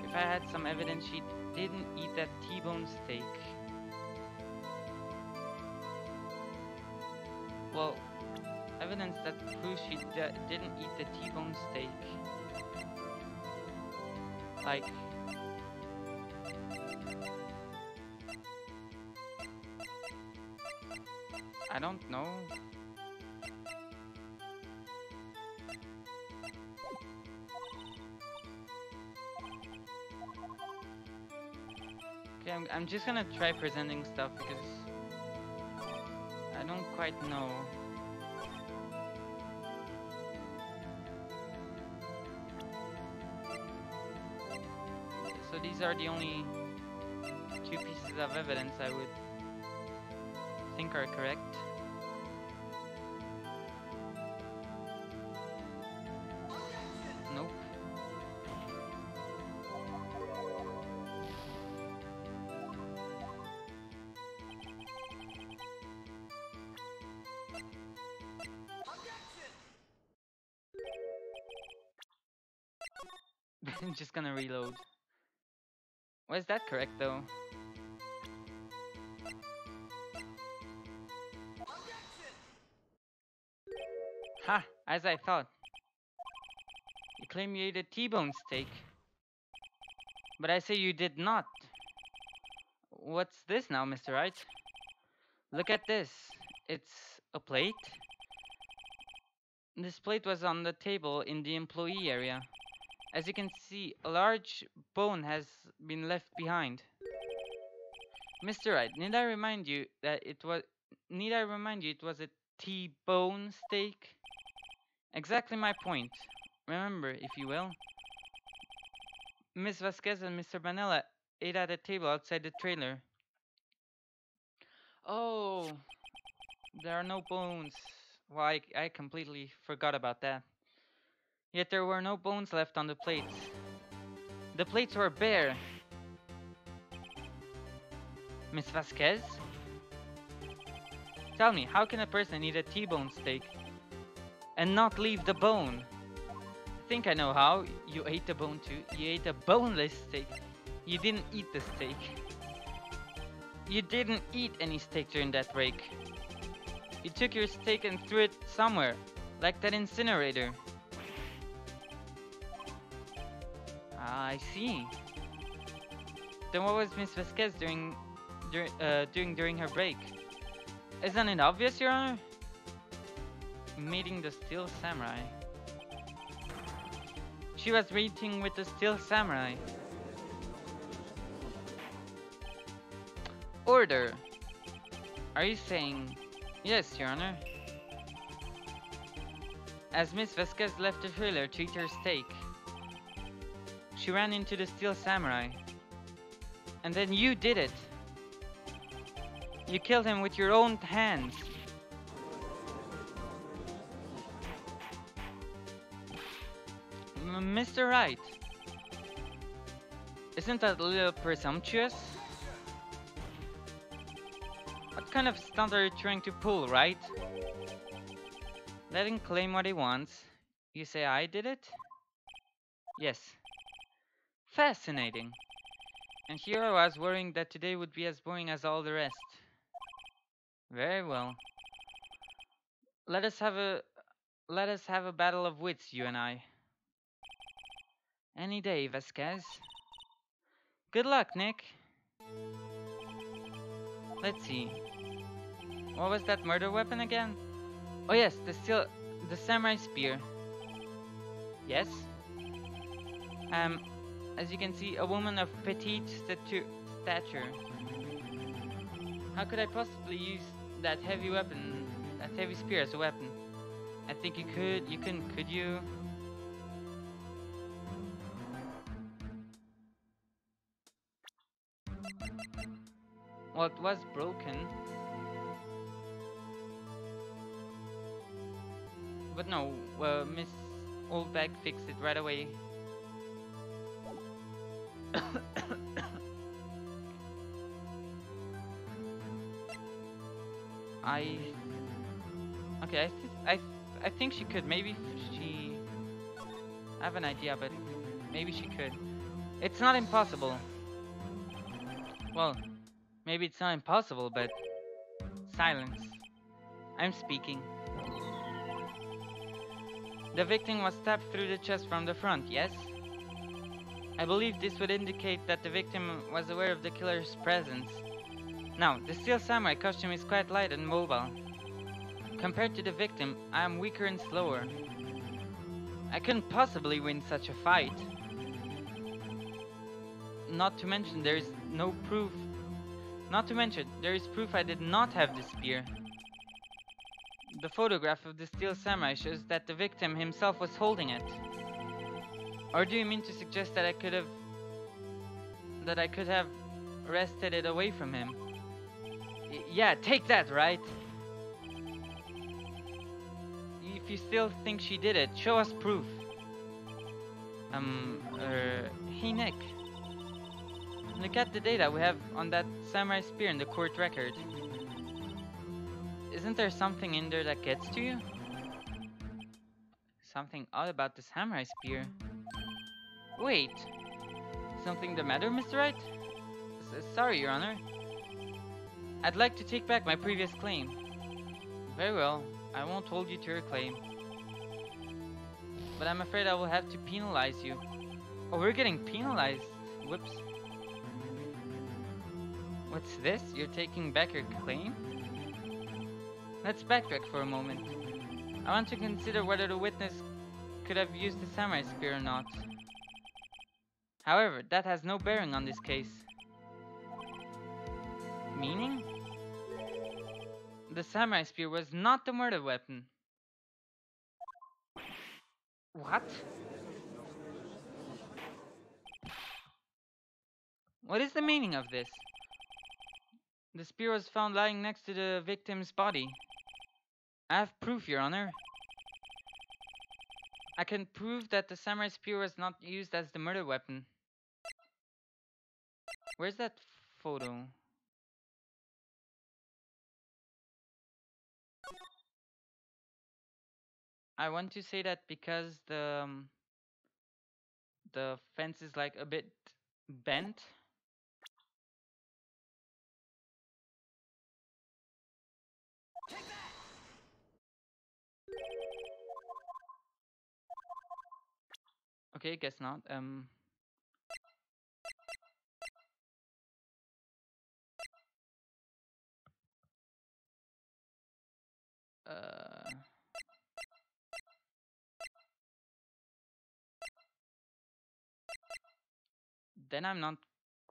If I had some evidence she didn't eat that T-bone steak. Well, evidence that proves she didn't eat the T-bone steak. Like... I don't know. Okay, I'm just gonna try presenting stuff because I don't quite know. So these are the only two pieces of evidence I would think are correct. Nope. I'm just gonna reload. Was that correct though? Ha! As I thought. You claim you ate a T-bone steak. But I say you did not. What's this now, Mr. Wright? Look at this. It's a plate. This plate was on the table in the employee area. As you can see, a large bone has been left behind. Mr. Wright, need I remind you it was a T-bone steak? Exactly my point. Remember, if you will. Miss Vasquez and Mr. Vanilla ate at a table outside the trailer. Oh, there are no bones. Well, I completely forgot about that. Yet there were no bones left on the plates. The plates were bare. Miss Vasquez? Tell me, how can a person eat a T-bone steak and not leave the bone? I think I know how. You ate the bone too. You ate a boneless steak. You didn't eat the steak. You didn't eat any steak during that break. You took your steak and threw it somewhere, like that incinerator. Ah, I see. Then what was Miss Vasquez doing during her break? Isn't it obvious, Your Honor? Meeting the Steel Samurai. She was meeting with the Steel Samurai. Order! Are you saying... Yes, Your Honor. As Miss Vasquez left the trailer to eat her steak, she ran into the Steel Samurai. And then you did it. You killed him with your own hands. Mr. Wright, isn't that a little presumptuous? What kind of stunt are you trying to pull, Wright? Let him claim what he wants. You say I did it? Yes. Fascinating. And here I was worrying that today would be as boring as all the rest. Very well. Let us have a battle of wits, you and I. Any day, Vasquez. Good luck, Nick. Let's see. What was that murder weapon again? Oh yes, the samurai spear. Yes. As you can see, a woman of petite stature. How could I possibly use that heavy spear as a weapon? I think you couldn't, could you? Well, it was broken. But no, Miss Oldbag fixed it right away. I think she could. Maybe she... I have an idea, but maybe she could. It's not impossible. Well, maybe it's not impossible, but... Silence. I'm speaking. The victim was stabbed through the chest from the front, yes? I believe this would indicate that the victim was aware of the killer's presence. Now, the steel samurai costume is quite light and mobile. Compared to the victim, I am weaker and slower. I couldn't possibly win such a fight. Not to mention there is no proof. Not to mention there is proof I did not have the spear. The photograph of the steel samurai shows that the victim himself was holding it. Or do you mean to suggest that I could have wrested it away from him? Yeah, take that, Wright. If you still think she did it, show us proof. Hey Nick. Look at the data we have on that samurai spear in the court record. Isn't there something in there that gets to you? Something odd about the samurai spear. Wait. Something the matter, Mr. Wright? Sorry, Your Honor. I'd like to take back my previous claim. Very well. I won't hold you to your claim. But I'm afraid I will have to penalize you. Oh, we're getting penalized. Whoops. What's this? You're taking back your claim? Let's backtrack for a moment. I want to consider whether the witness could have used the samurai spear or not. However, that has no bearing on this case. Meaning? The samurai spear was not the murder weapon. What? What is the meaning of this? The spear was found lying next to the victim's body. I have proof, Your Honor. I can prove that the samurai spear was not used as the murder weapon. Where's that photo? I want to say that because the fence is like a bit bent. Okay, guess not. Then I'm not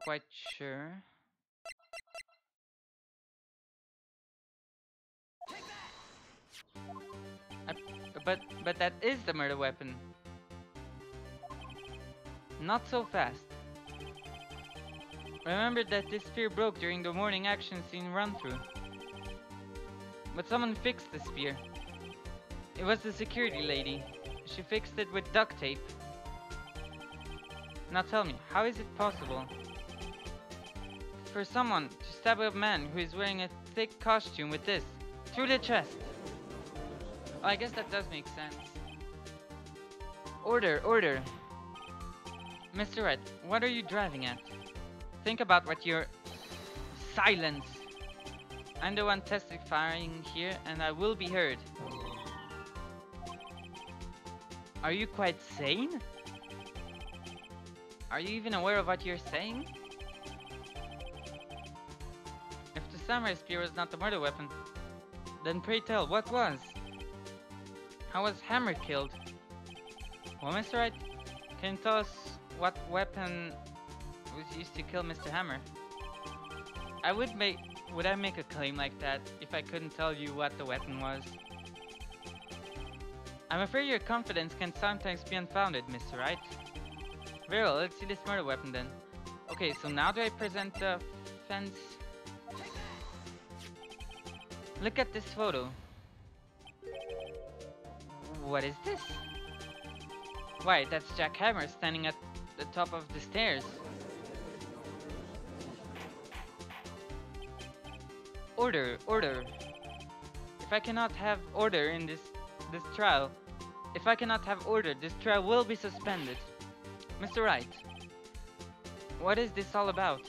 quite sure. I, but that is the murder weapon. Not so fast. Remember that this spear broke during the morning action scene run-through. But someone fixed the spear. It was the security lady. She fixed it with duct tape. Now tell me, how is it possible for someone to stab a man who is wearing a thick costume with this through the chest? Oh, I guess that does make sense. Order, order. Mr. Wright, what are you driving at? Think about what you're... Silence! I'm the one testifying here and I will be heard. Are you quite sane? Are you even aware of what you're saying? If the samurai spear was not the murder weapon, then pray tell, what was? How was Hammer killed? Well, Mr. Wright, can you tell us what weapon was used to kill Mr. Hammer? Would I make a claim like that if I couldn't tell you what the weapon was? I'm afraid your confidence can sometimes be unfounded, Mr. Wright. Very well, let's see this murder weapon then. Okay, so now do I present the fence? Look at this photo. What is this? Why, that's Jack Hammer standing at the top of the stairs. Order, order. If I cannot have order in this this trial. If I cannot have order, this trial will be suspended. Mr. Wright, what is this all about?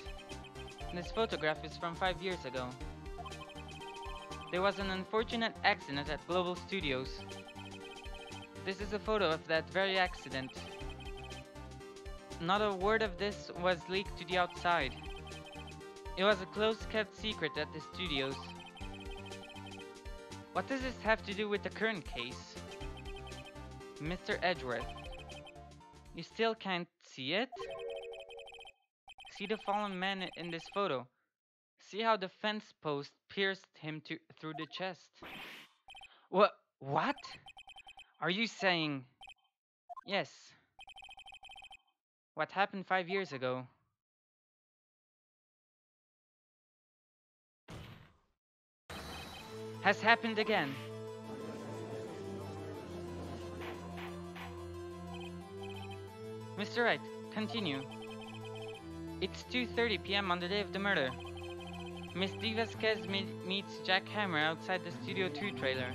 This photograph is from 5 years ago. There was an unfortunate accident at Global Studios. This is a photo of that very accident. Not a word of this was leaked to the outside. It was a close-kept secret at the studios. What does this have to do with the current case? Mr. Edgeworth, you still can't see it? See the fallen man in this photo. See how the fence post pierced him through the chest. What? Are you saying... Yes. What happened 5 years ago? Has happened again. Mr. Wright, continue. It's 2:30 p.m. on the day of the murder. Miss D. Vasquez meets Jack Hammer outside the Studio 2 trailer.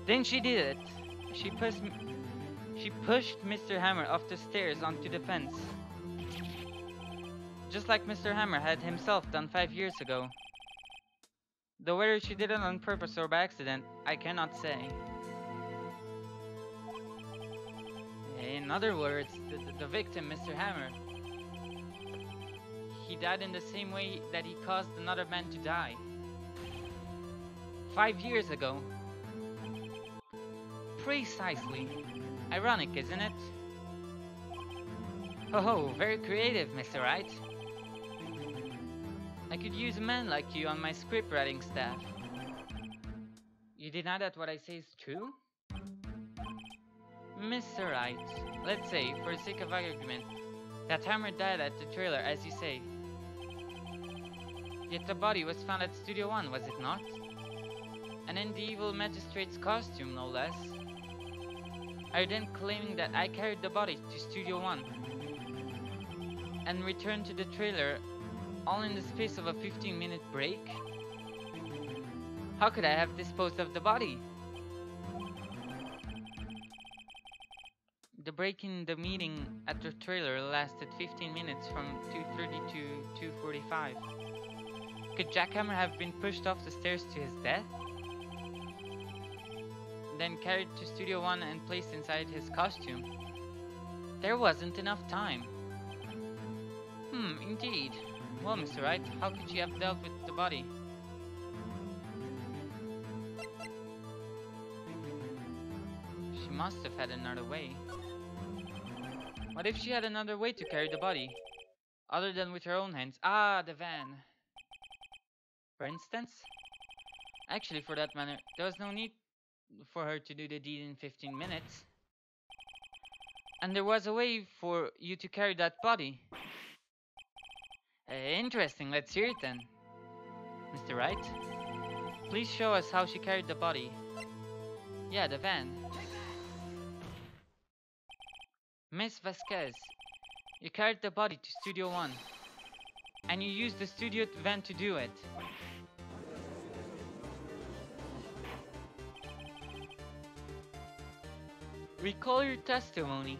Then she did it. She pushed Mr. Hammer off the stairs onto the fence. Just like Mr. Hammer had himself done 5 years ago. Though whether she did it on purpose or by accident, I cannot say. In other words, the victim, Mr. Hammer, he died in the same way that he caused another man to die. 5 years ago. Precisely. Ironic, isn't it? Oh, very creative, Mr. Wright. I could use a man like you on my script writing staff. You deny that what I say is true? Mr. Wright, let's say, for the sake of argument, that Hammer died at the trailer, as you say. Yet the body was found at Studio 1, was it not? And in the evil magistrate's costume, no less. Are you then claiming that I carried the body to Studio 1 and returned to the trailer all in the space of a 15-minute break? How could I have disposed of the body? The break in the meeting at the trailer lasted 15 minutes from 2:30 to 2:45. Could Jack Hammer have been pushed off the stairs to his death? Then carried to Studio 1 and placed inside his costume? There wasn't enough time. Indeed. Well, Mr. Wright, how could she have dealt with the body? She must have had another way. What if she had another way to carry the body? Other than with her own hands? Ah, the van. For instance? Actually, for that matter, there was no need for her to do the deed in 15 minutes. And there was a way for you to carry that body. Interesting, let's hear it then. Mr. Wright, please show us how she carried the body. Yeah, the van. Miss Vasquez, you carried the body to Studio 1. And you used the studio van to do it. Recall your testimony.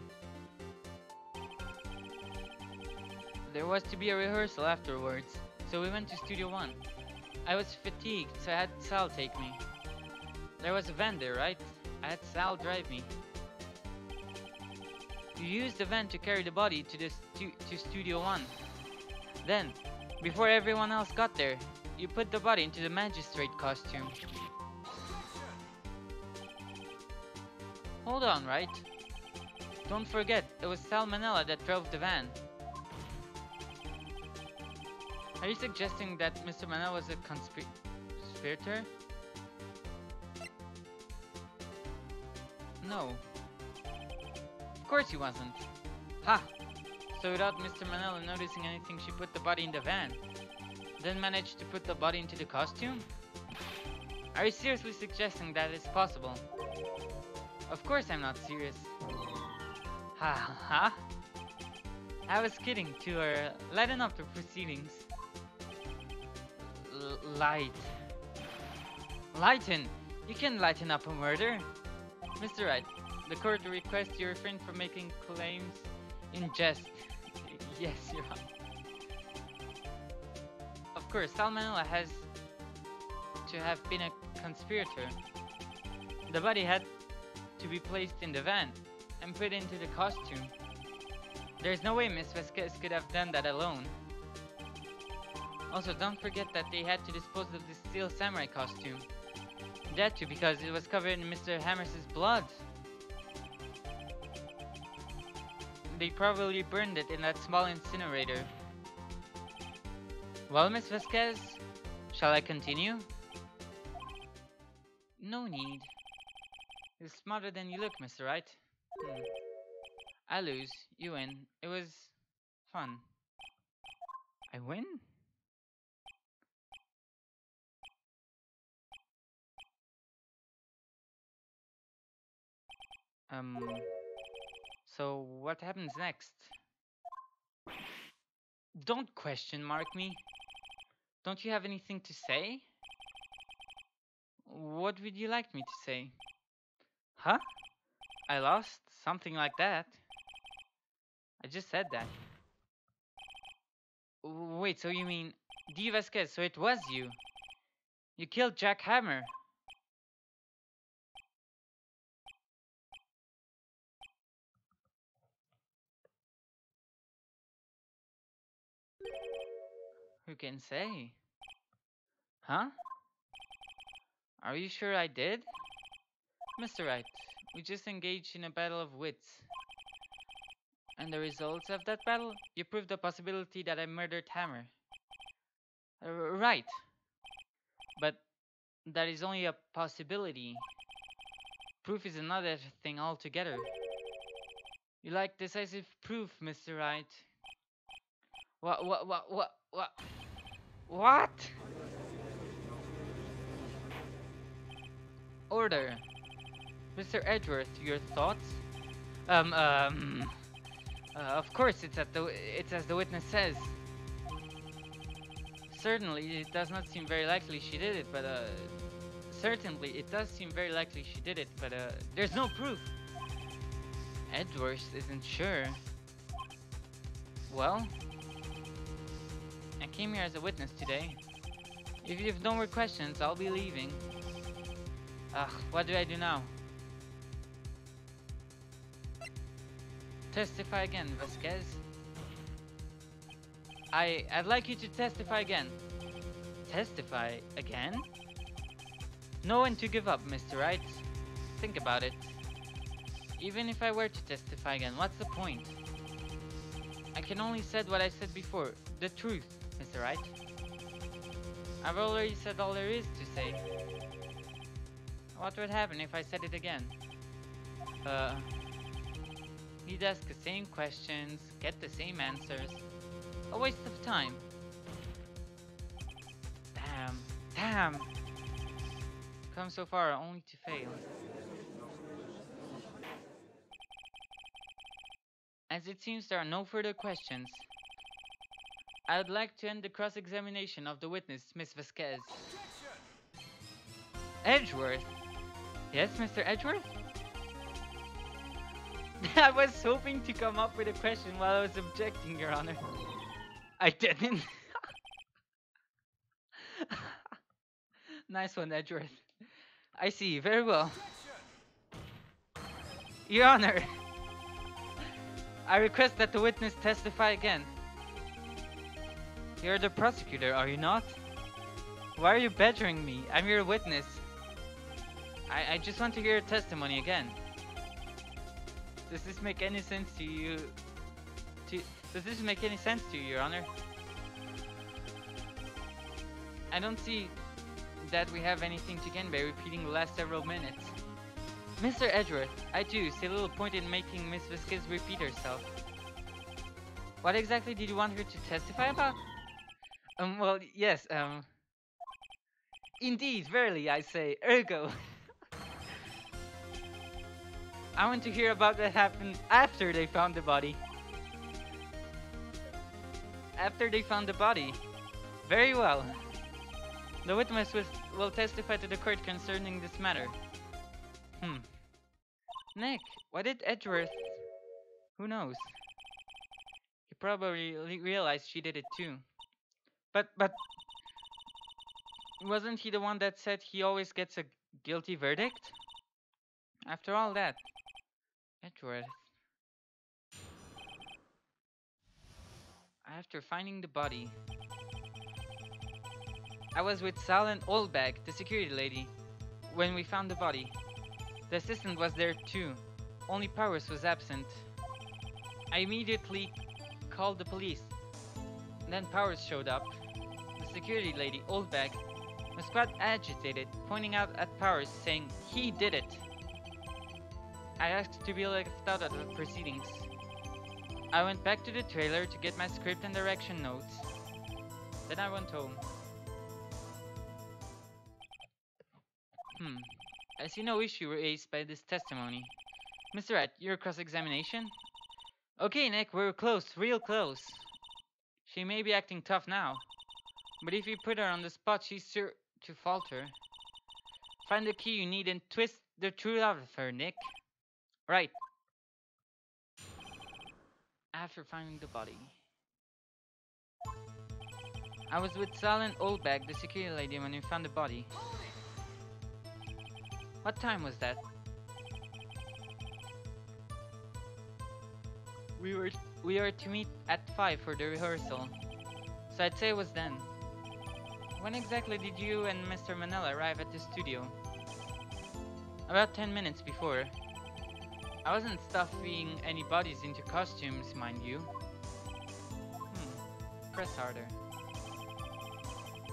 There was to be a rehearsal afterwards, so we went to Studio 1. I was fatigued, so I had Sal take me. There was a van there, right? I had Sal drive me. You used the van to carry the body to Studio 1. Then, before everyone else got there, you put the body into the magistrate costume. Hold on, Wright. Don't forget, it was Sal Manella that drove the van. Are you suggesting that Mr. Manella was a conspirator? No. Of course he wasn't. Ha! So without Mr. Manella noticing anything, she put the body in the van. Then managed to put the body into the costume? Are you seriously suggesting that it's possible? Of course I'm not serious. Ha ha! I was kidding to her. Lighten up the proceedings. Lighten? You can lighten up a murder. Mr. Wright, the court requests you refrain from making claims in jest. Yes, Your Honor. Of course, Salmonella has to have been a conspirator. The body had to be placed in the van and put into the costume. There's no way Miss Vasquez could have done that alone. Also, don't forget that they had to dispose of the steel samurai costume. That too because it was covered in Mr. Hammer's blood. They probably burned it in that small incinerator. Well, Miss Vasquez, shall I continue? No need. You're smarter than you look, Mr. Wright. I lose, you win. It was fun. I win? So what happens next? Don't question mark me. Don't you have anything to say? What would you like me to say? Huh? I lost? Something like that. I just said that. Wait, so you mean D. Vasquez, so it was you? You killed Jack Hammer. Who can say? Huh? Are you sure I did? Mr. Wright, we just engaged in a battle of wits. And the results of that battle? You proved the possibility that I murdered Hammer. Right. But that is only a possibility. Proof is another thing altogether. You like decisive proof, Mr. Wright. What? Order. Mr. Edgeworth, your thoughts? Of course it's as the witness says. Certainly, it does not seem very likely she did it, but certainly it does seem very likely she did it, but there's no proof. Edgeworth isn't sure. Well, I came here as a witness today. If you have no more questions, I'll be leaving. Ugh, what do I do now? Testify again, Vasquez. I'd like you to testify again. Testify again? Know when to give up, Mr. Wright. Think about it. Even if I were to testify again, what's the point? I can only say what I said before. The truth, Mr. Wright. I've already said all there is to say. What would happen if I said it again? He'd ask the same questions, get the same answers. A waste of time. Damn. Come so far only to fail. As it seems there are no further questions, I would like to end the cross-examination of the witness, Miss Vasquez. Edgeworth? Yes, Mr. Edgeworth? I was hoping to come up with a question while I was objecting, Your Honor. I didn't. Nice one, Edgeworth. I see, very well. Your Honor, I request that the witness testify again. You're the prosecutor, are you not? Why are you badgering me? I'm your witness. I just want to hear your testimony again. Does this make any sense to you? Does this make any sense to you, Your Honor? I don't see that we have anything to gain by repeating the last several minutes. Mr. Edgeworth, I do see little point in making Miss Vasquez repeat herself. What exactly did you want her to testify about? Well, yes, indeed, verily, I say, ergo. I want to hear about what happened after they found the body. After they found the body. Very well. The witness will testify to the court concerning this matter. Nick, why did Edgeworth? Who knows? He probably realized she did it too. But wasn't he the one that said he always gets a guilty verdict? After all that, Edgeworth. After finding the body, I was with Sal and Oldbag, the security lady, when we found the body. The assistant was there too, only Powers was absent. I immediately called the police. Then Powers showed up. The security lady, Oldbag, was quite agitated, pointing out at Powers, saying he did it. I asked to be left out of the proceedings. I went back to the trailer to get my script and direction notes. Then I went home. I see no issue raised by this testimony. Mr. Wright, your cross-examination? Okay, Nick, we're close, real close. She may be acting tough now, but if you put her on the spot, she's sure to falter. Find the key you need and twist the truth out of her, Nick. Right. After finding the body, I was with Sal and Oldbag, the security lady, when we found the body. What time was that? We were to meet at 5 for the rehearsal, so I'd say it was then. When exactly did you and Mr. Manella arrive at the studio? About 10 minutes before. I wasn't stuffing any bodies into costumes, mind you. Press harder.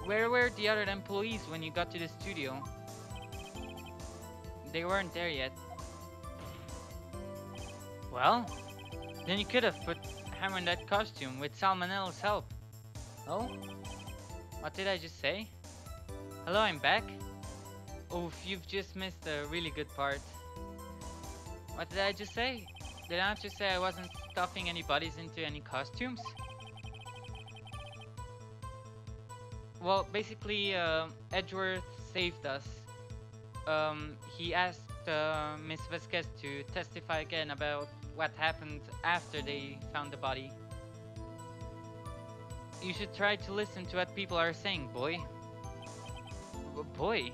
Where were the other employees when you got to the studio? They weren't there yet. Well, then you could have put Hammer in that costume with Salmonella's help. Oh? What did I just say? Hello, I'm back? Oof, you've just missed a really good part. What did I just say? Did I just say I wasn't stuffing any bodies into any costumes? Well, basically, Edgeworth saved us. He asked Miss Vasquez to testify again about what happened after they found the body. You should try to listen to what people are saying, boy. Boy?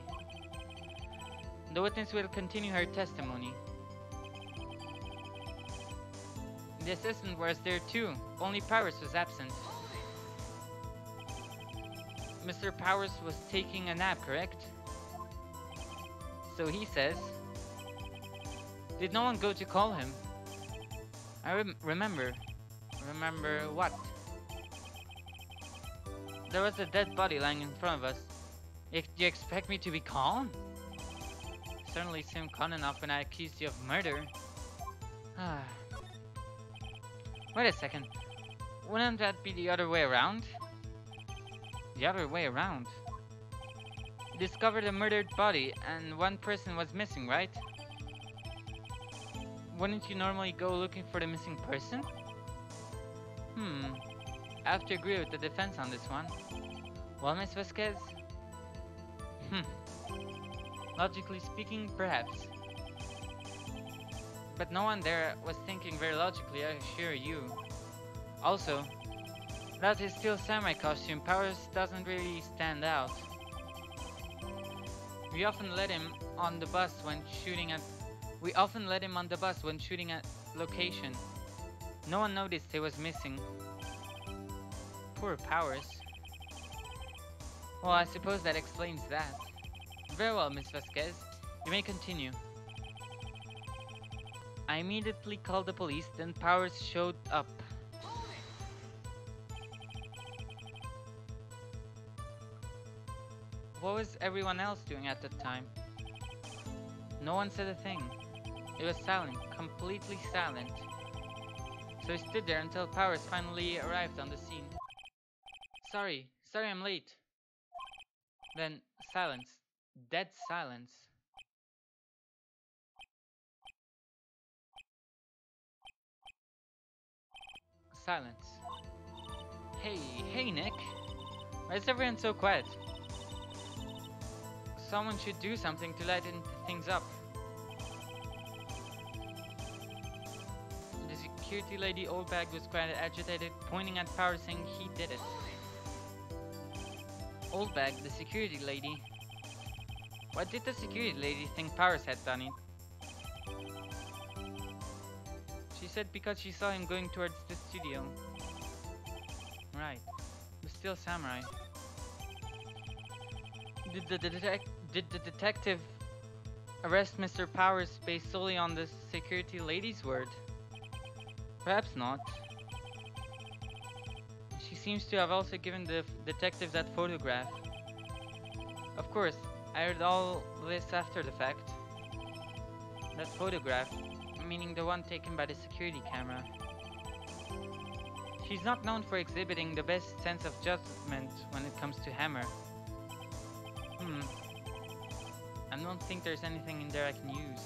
The witness will continue her testimony. The assistant was there too, only Powers was absent. Mr. Powers was taking a nap, correct? So he says. Did no one go to call him? I remember. Remember what? There was a dead body lying in front of us. Do you expect me to be calm? Certainly seemed calm enough when I accused you of murder. Wait a second. Wouldn't that be the other way around? The other way around? You discovered a murdered body and one person was missing, right? Wouldn't you normally go looking for the missing person? I have to agree with the defense on this one. Well, Miss Vasquez? Logically speaking, perhaps. But no one there was thinking very logically, I assure you. Also, without his Steel Samurai costume, Powers doesn't really stand out. We often let him on the bus when shooting at location. No one noticed he was missing. Poor Powers. Well, I suppose that explains that. Very well, Miss Vasquez. You may continue. I immediately called the police, then Powers showed up. What was everyone else doing at that time? No one said a thing. It was silent, completely silent. So I stood there until Powers finally arrived on the scene. Sorry I'm late. Then silence. Dead silence. Silence. Hey Nick. Why is everyone so quiet? Someone should do something to lighten things up. security lady Oldbag was quite agitated, pointing at Power saying he did it. Oldbag, the security lady. Why did the security lady think Powers had done it? She said because she saw him going towards the studio. Right. But still samurai. Did the detective arrest Mr. Powers based solely on the security lady's word? Perhaps not. She seems to have also given the detective that photograph. Of course, I heard all this after the fact. That photograph, meaning the one taken by the security camera. She's not known for exhibiting the best sense of judgment when it comes to Hammer. I don't think there's anything in there I can use.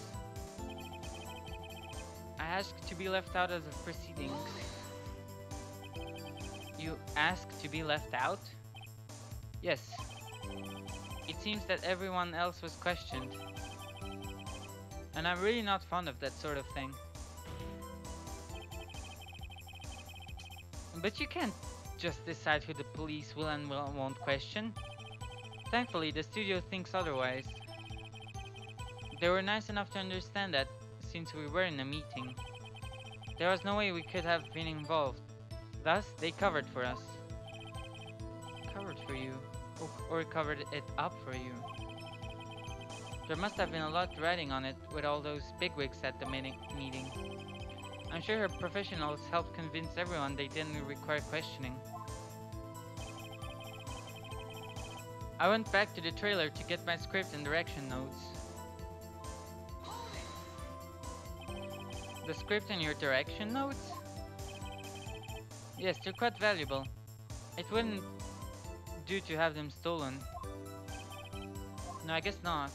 I asked to be left out of the proceedings. You asked to be left out? Yes. It seems that everyone else was questioned. And I'm really not fond of that sort of thing. But you can't just decide who the police will and won't question. Thankfully, the studio thinks otherwise. They were nice enough to understand that, since we were in a meeting. There was no way we could have been involved. Thus, they covered for us. Covered for you? Or covered it up for you? There must have been a lot riding on it with all those bigwigs at the meeting. I'm sure her professionals helped convince everyone they didn't require questioning. I went back to the trailer to get my script and direction notes. The script and your direction notes? Yes, they're quite valuable. It wouldn't do to have them stolen. No, I guess not.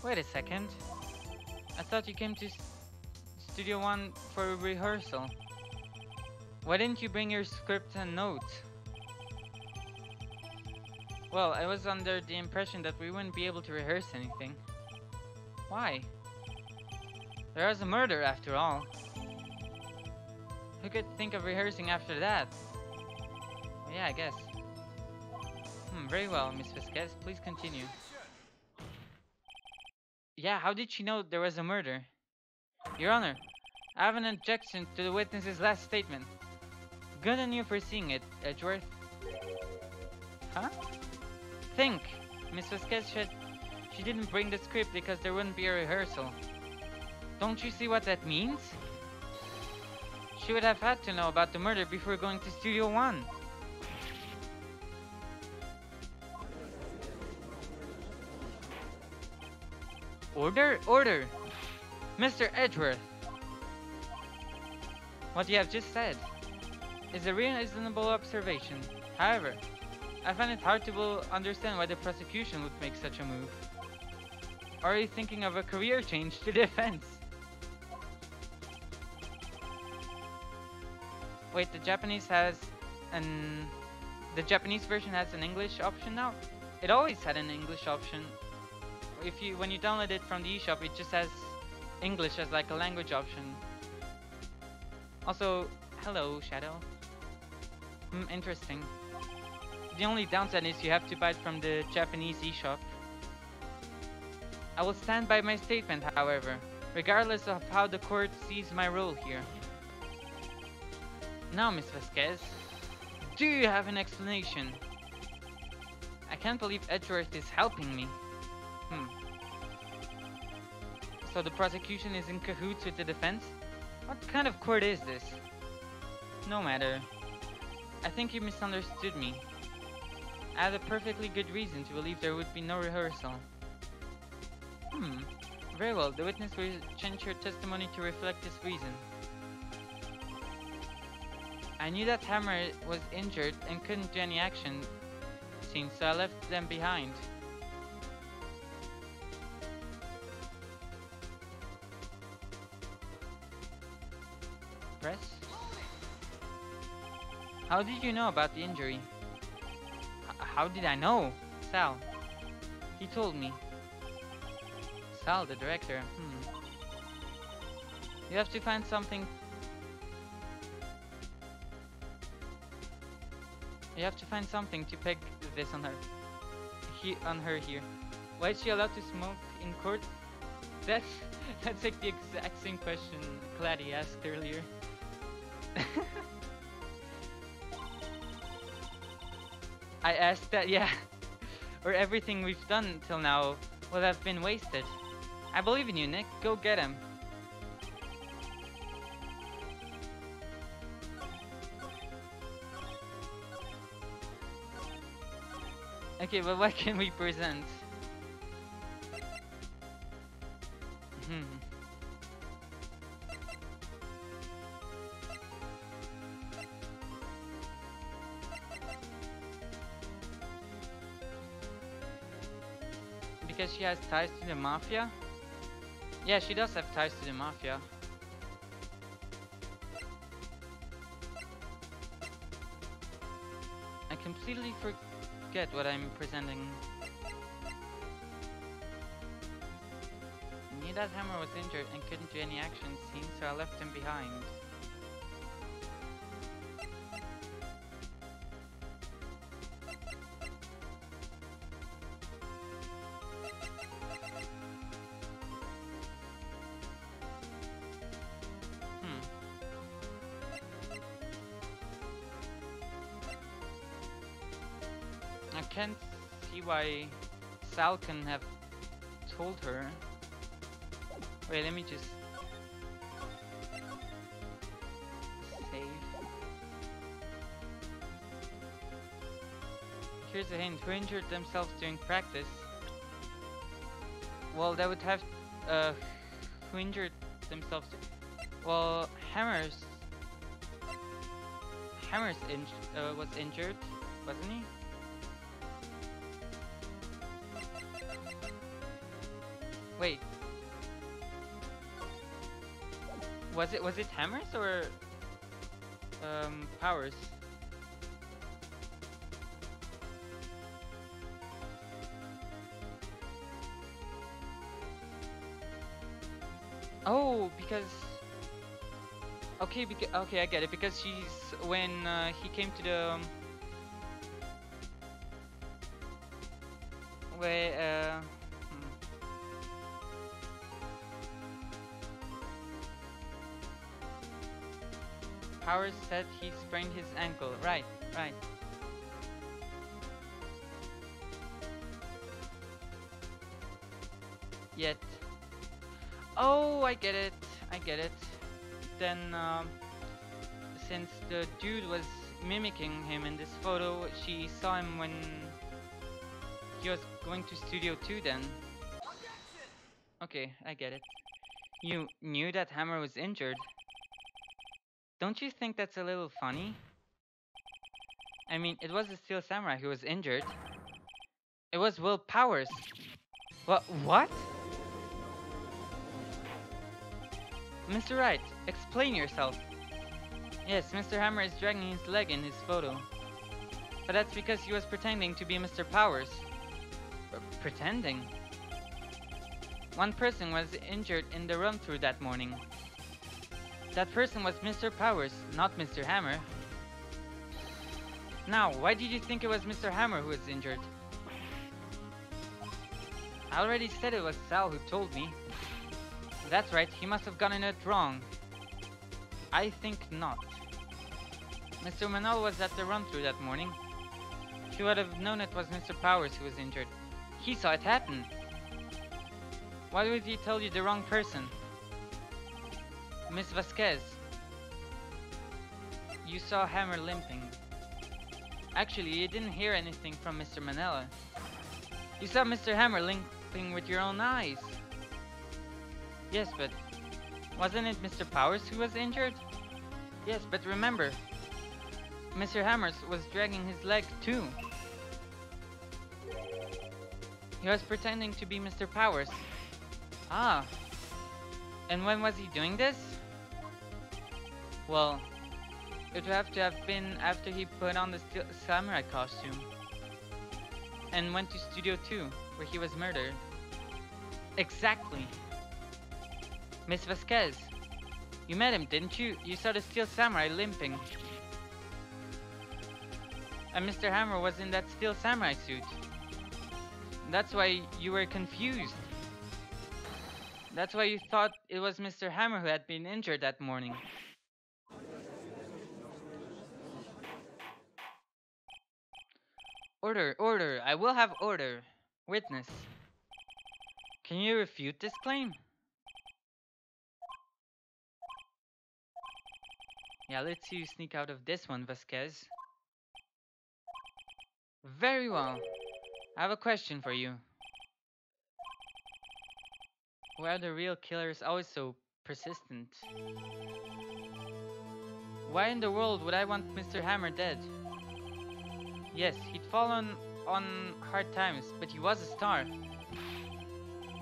Wait a second. I thought you came to Studio One for a rehearsal. Why didn't you bring your script and notes? Well, I was under the impression that we wouldn't be able to rehearse anything. Why? There was a murder after all. Who could think of rehearsing after that? Well, yeah, I guess. Very well, Miss Vasquez. Please continue. Yeah, how did she know there was a murder? Your Honor, I have an objection to the witness's last statement. Good on you for seeing it, Edgeworth. Huh? Think! Miss Vasquez said she didn't bring the script because there wouldn't be a rehearsal. Don't you see what that means? She would have had to know about the murder before going to Studio One. Order? Order! Mr. Edgeworth! What you have just said is a reasonable observation. However, I find it hard to understand why the prosecution would make such a move. Are you thinking of a career change to defense? Wait, the Japanese version has an English option now? It always had an English option. When you download it from the eShop, it just has English as like a language option. Also, hello, Shadow. Interesting. The only downside is you have to buy it from the Japanese eShop. I will stand by my statement, however, regardless of how the court sees my role here. Now, Miss Vasquez, do you have an explanation? I can't believe Edgeworth is helping me. So the prosecution is in cahoots with the defense? What kind of court is this? No matter. I think you misunderstood me. I had a perfectly good reason to believe there would be no rehearsal. Very well, the witness will change your testimony to reflect this reason. I knew that Hammer was injured and couldn't do any action scene, so I left them behind. Press? How did you know about the injury? How did I know? Sal. He told me. Sal, the director. You have to find something. You have to find something to peg this on her. On her here. Why is she allowed to smoke in court? That's that's like the exact same question Claddy asked earlier. I asked that, yeah. Or everything we've done till now will have been wasted. I believe in you, Nick. Go get him. Okay, but what can we present? Because she has ties to the mafia? Yeah, she does have ties to the mafia. I completely forget what I'm presenting. I knew that Hammer was injured and couldn't do any action scene, so I left him behind. I can't see why Sal can have told her. Wait, let me just save. Here's a hint. Who injured themselves during practice? Well, that would have who injured themselves. Well, Hammers was injured, wasn't he? Wait. Was it Hammers or Powers? Oh, because okay, okay, I get it. Because she's when he came to the where Powers said he sprained his ankle. Right, right. Yet. Oh, I get it. I get it. Then, since the dude was mimicking him in this photo, she saw him when he was going to Studio 2 then. Okay, I get it. You knew that Hammer was injured. Don't you think that's a little funny? I mean, it was the Steel Samurai who was injured. It was Will Powers. What? Mr. Wright, explain yourself. Yes, Mr. Hammer is dragging his leg in his photo. But that's because he was pretending to be Mr. Powers. Pretending? One person was injured in the run-through that morning. That person was Mr. Powers, not Mr. Hammer. Now, why did you think it was Mr. Hammer who was injured? I already said it was Sal who told me. That's right, he must have gotten it wrong. I think not. Mr. Manal was at the run-through that morning. He would have known it was Mr. Powers who was injured. He saw it happen. Why would he tell you the wrong person? Miss Vasquez. You saw Hammer limping. Actually, you didn't hear anything from Mr. Manella. You saw Mr. Hammer limping with your own eyes. Yes, but wasn't it Mr. Powers who was injured? Yes, but remember, Mr. Hammers was dragging his leg too. He was pretending to be Mr. Powers. Ah. And when was he doing this? Well, it would have to have been after he put on the samurai costume and went to Studio 2, where he was murdered. Exactly. Miss Vasquez, You met him, didn't you? You saw the steel samurai limping. And Mr. Hammer was in that steel samurai suit. That's why you were confused. That's why you thought it was Mr. Hammer who had been injured that morning. Order, order, I will have order. Witness. Can you refute this claim? Yeah, let's see you sneak out of this one, Vasquez. Very well. I have a question for you. Why are the real killers always so persistent? Why in the world would I want Mr. Hammer dead? Yes, he'd fallen on hard times, but he was a star.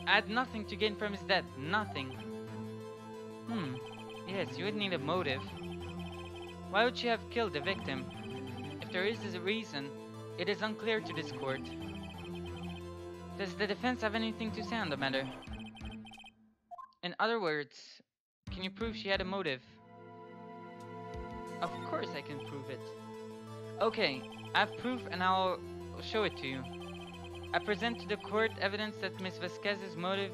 I had nothing to gain from his death, nothing. Yes, you would need a motive. Why would she have killed the victim? If there is a reason, it is unclear to this court. Does the defense have anything to say on the matter? In other words, can you prove she had a motive? Of course I can prove it. Okay, I have proof and I'll show it to you. I present to the court evidence that Miss Vasquez's motive...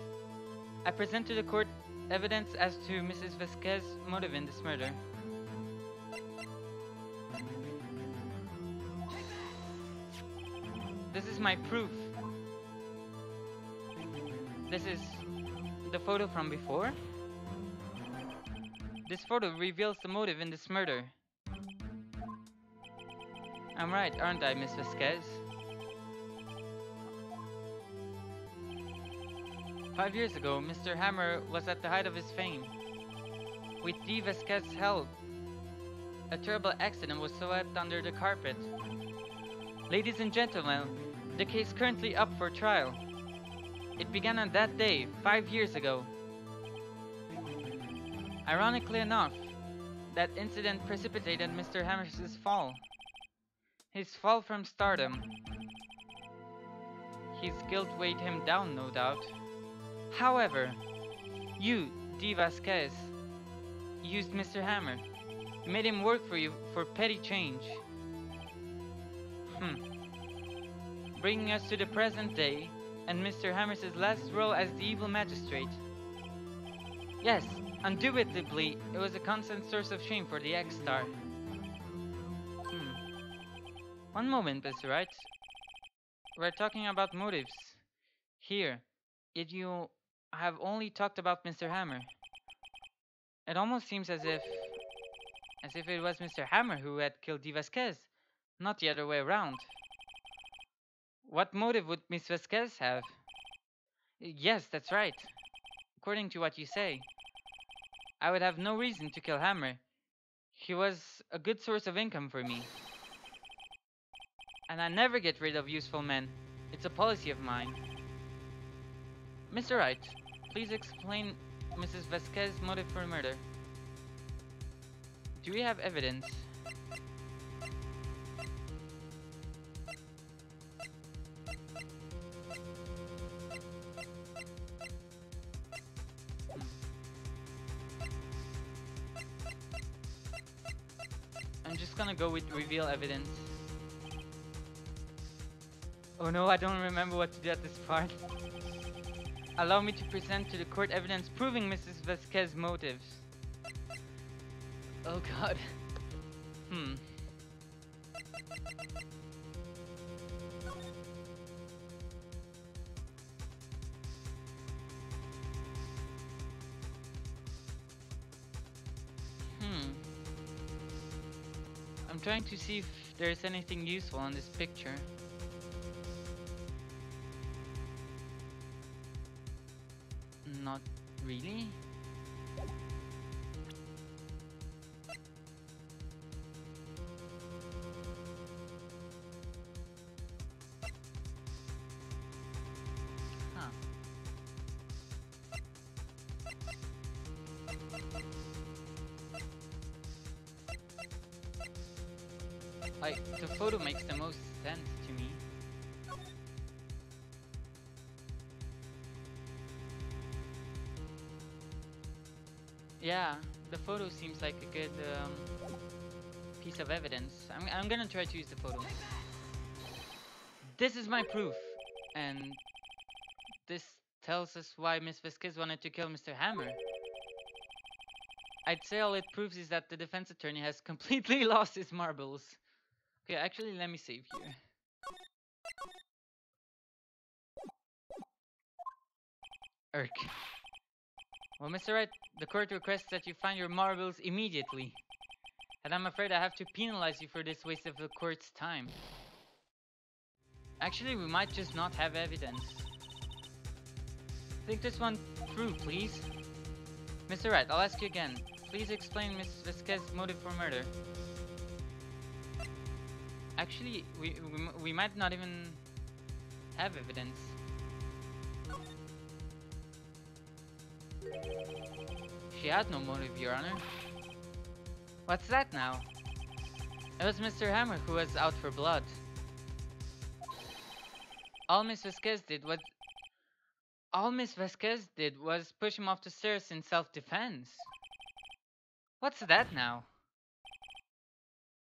I present to the court evidence as to Mrs. Vasquez's motive in this murder. This is my proof. This is the photo from before. This photo reveals the motive in this murder. I'm right, aren't I, Miss Vasquez? 5 years ago, Mr. Hammer was at the height of his fame. With D. Vasquez's help, a terrible accident was swept under the carpet. Ladies and gentlemen, the case currently up for trial. It began on that day, 5 years ago. Ironically enough, that incident precipitated Mr. Hammer's fall. His fall from stardom. His guilt weighed him down, no doubt. However, you, D. Vasquez, used Mr. Hammer. You made him work for you for petty change. Bringing us to the present day, and Mr. Hammer's last role as the evil magistrate. Yes, undoubtedly, it was a constant source of shame for the ex-star. One moment, Mr. Wright. We're talking about motives. Here, yet you have only talked about Mr. Hammer. It almost seems as if it was Mr. Hammer who had killed D. Vasquez, not the other way around. What motive would Miss Vasquez have? Yes, that's right. According to what you say, I would have no reason to kill Hammer. He was a good source of income for me. And I never get rid of useful men. It's a policy of mine. Mr. Wright, please explain Mrs. Vasquez's motive for murder. Do we have evidence? I'm just gonna go with reveal evidence. Oh no, I don't remember what to do at this part. Allow me to present to the court evidence proving Mrs. Vasquez's motives. Oh god. I'm trying to see if there's anything useful on this picture. Not really. Like, the photo makes the most sense to me. Yeah, the photo seems like a good piece of evidence. I'm gonna try to use the photo. This is my proof, and this tells us why Miss Vasquez wanted to kill Mr. Hammer. I'd say all it proves is that the defense attorney has completely lost his marbles. Okay, actually, let me save here. Irk. Well, Mr. Wright, the court requests that you find your marbles immediately. And I'm afraid I have to penalize you for this waste of the court's time. Actually, we might just not have evidence. Think this one through, please. Mr. Wright, I'll ask you again. Please explain Miss Vasquez's motive for murder. Actually, we might not even have evidence. She had no motive, Your Honor. What's that now? It was Mr. Hammer who was out for blood. All Miss Vasquez did was push him off the stairs in self-defense. What's that now?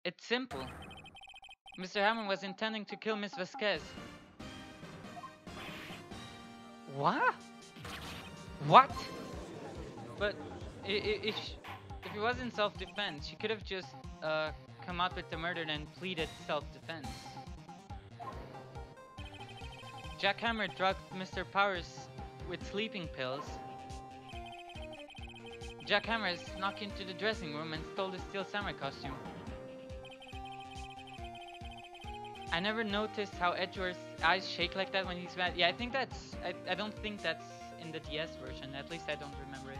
It's simple. Mr. Hammer was intending to kill Miss Vasquez. What? What? But if it was in self-defense, she could have just come out with the murder and pleaded self-defense. Jack Hammer drugged Mr. Powers with sleeping pills. Jack Hammer snuck into the dressing room and stole the Steel Samurai costume. I never noticed how Edgeworth's eyes shake like that when he's mad. Yeah, I think that's... I don't think that's in the DS version. At least I don't remember it.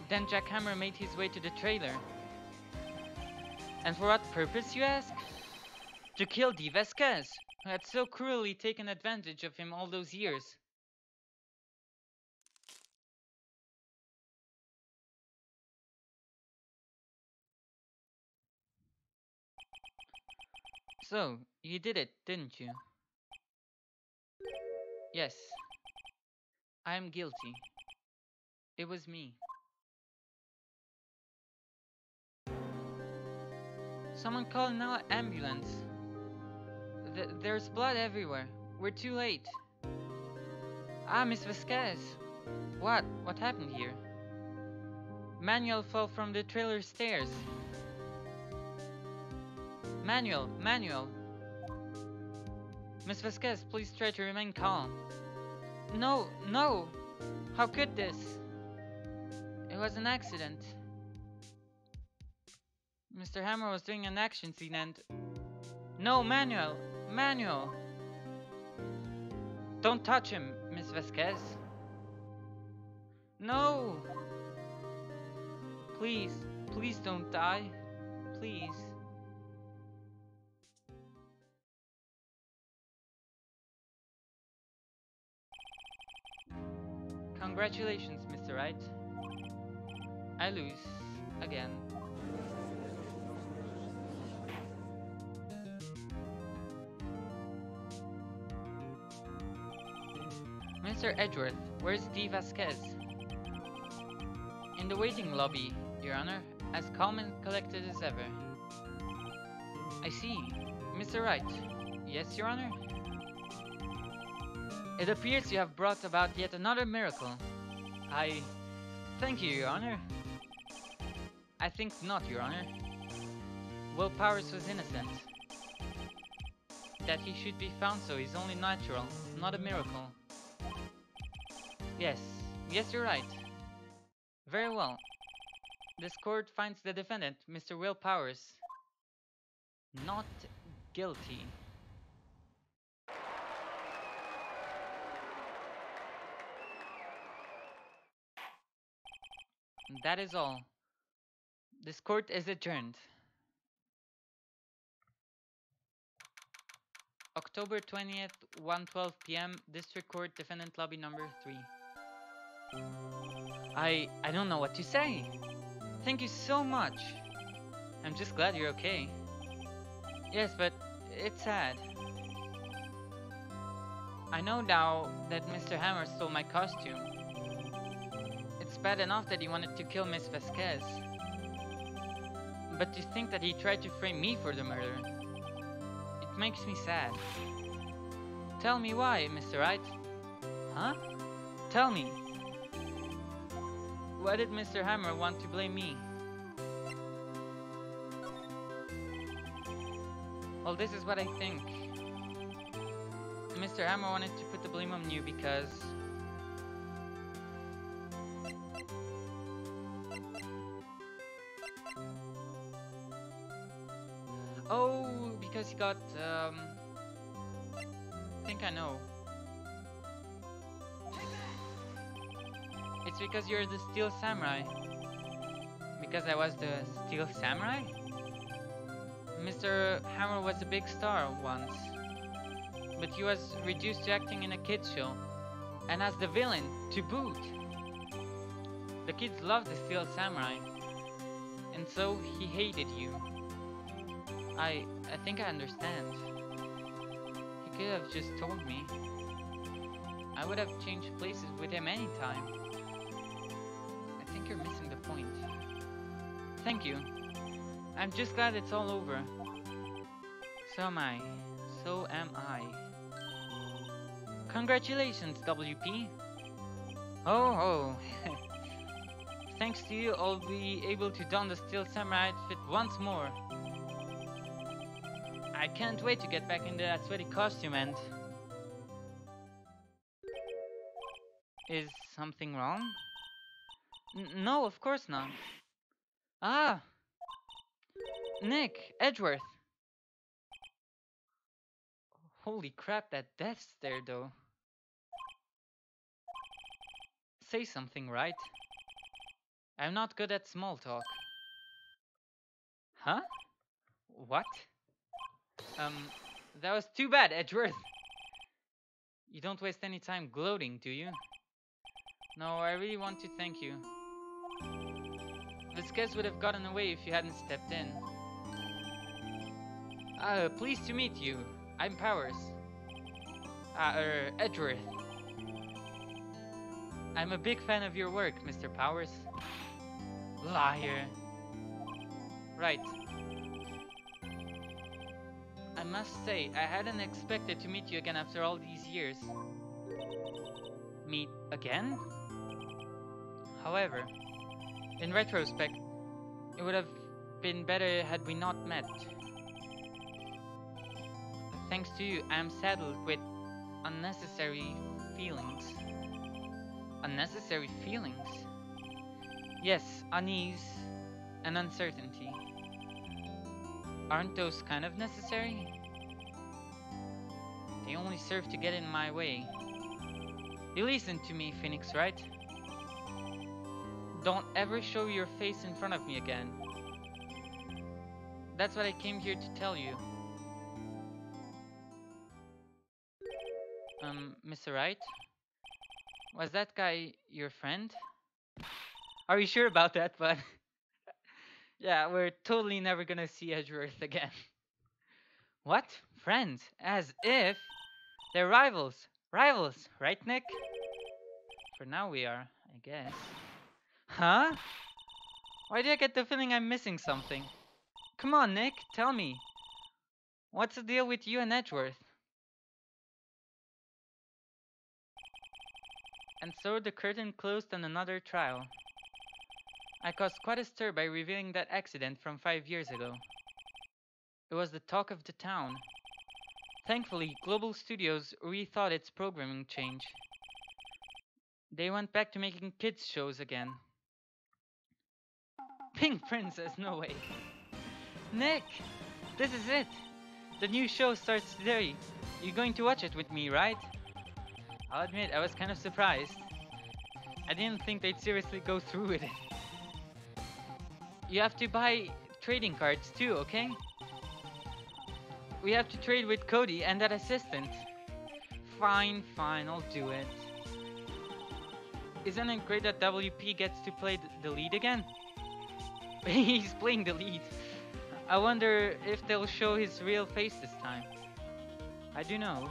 Then Jack Hammer made his way to the trailer. And for what purpose, you ask? To kill Dee Vasquez, who had so cruelly taken advantage of him all those years. So, you did it, didn't you? Yes. I am guilty. It was me. Someone call an ambulance. There's blood everywhere. We're too late. Ah, Miss Vasquez. What? What happened here? Manuel fell from the trailer stairs. Manuel! Miss Vasquez, please try to remain calm. No! How could this? It was an accident. Mr. Hammer was doing an action scene and... No, Manuel! Don't touch him, Miss Vasquez. No! Please don't die. Please. Congratulations, Mr. Wright. I lose. Again. Mr. Edgeworth, where's Dee Vasquez? In the waiting lobby, Your Honor, as calm and collected as ever. I see. Mr. Wright. Yes, Your Honor? It appears you have brought about yet another miracle. Thank you, Your Honor. I think not, Your Honor. Will Powers was innocent. That he should be found so is only natural, not a miracle. Yes, you're right. Very well. This court finds the defendant, Mr. Will Powers, not guilty. That is all. This court is adjourned. October 20th, 1:12 p.m. District Court, Defendant Lobby number 3. I don't know what to say. Thank you so much. I'm just glad you're okay. Yes, but it's sad. I know now that Mr. Hammer stole my costume. bad enough that he wanted to kill Miss Vasquez. But to think that he tried to frame me for the murder, it makes me sad. Tell me why, Mr. Wright. Huh? Tell me. Why did Mr. Hammer want to blame me? Well, this is what I think. Mr. Hammer wanted to put the blame on you because... Oh, because he got, I think I know. It's because you're the Steel Samurai. Because I was the Steel Samurai? Mr. Hammer was a big star once. But he was reduced to acting in a kids show. And as the villain, to boot. The kids loved the Steel Samurai. And so he hated you. I think I understand. He could have just told me. I would have changed places with him anytime. I think you're missing the point. Thank you. I'm just glad it's all over. So am I. So am I. Congratulations, WP. Oh. Thanks to you, I'll be able to don the Steel Samurai outfit once more. I can't wait to get back into that sweaty costume and... Is something wrong? No, of course not. Ah! Nick, Edgeworth. Holy crap, that death stare though. Say something, Wright. I'm not good at small talk. Huh? What? That was too bad, Edgeworth. You don't waste any time gloating, do you? No, I really want to thank you. Vasquez would have gotten away if you hadn't stepped in. Pleased to meet you. I'm Powers. Edgeworth. I'm a big fan of your work, Mr. Powers. Liar. Right. I must say, I hadn't expected to meet you again after all these years. Meet again? However, in retrospect, it would have been better had we not met. Thanks to you, I am saddled with unnecessary feelings. Unnecessary feelings? Yes, unease and uncertainty. Aren't those kind of necessary? They only serve to get in my way. You listen to me, Phoenix, right? Don't ever show your face in front of me again. That's what I came here to tell you. Mr. Wright? Was that guy your friend? Are you sure about that, bud? Yeah, we're totally never gonna see Edgeworth again. What? Friends? As if? They're rivals. Rivals, right, Nick? For now we are, I guess. Huh? Why do I get the feeling I'm missing something? Come on, Nick, tell me. What's the deal with you and Edgeworth? And so the curtain closed on another trial. I caused quite a stir by revealing that accident from 5 years ago. It was the talk of the town. Thankfully, Global Studios rethought its programming change. They went back to making kids shows again. Pink Princess, no way. Nick, this is it. The new show starts today. You're going to watch it with me, right? I'll admit, I was kind of surprised. I didn't think they'd seriously go through with it. You have to buy trading cards too, okay? We have to trade with Cody and that assistant. Fine, I'll do it. Isn't it great that WP gets to play the lead again? He's playing the lead. I wonder if they'll show his real face this time. I do know.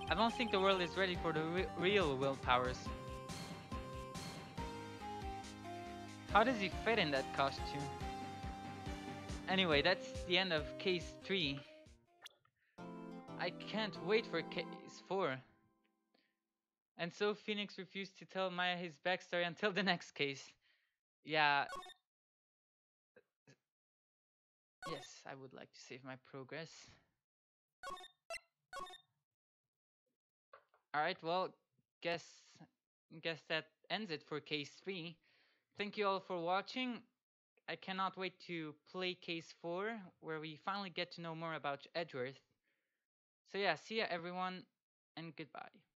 I don't think the world is ready for the real Will Powers. How does he fit in that costume? Anyway, that's the end of case 3. I can't wait for case 4. And so Phoenix refused to tell Maya his backstory until the next case. Yeah, yes, I would like to save my progress. Alright, well, guess that ends it for case 3. Thank you all for watching. I cannot wait to play case 4, where we finally get to know more about Edgeworth. So yeah, see ya everyone, and goodbye.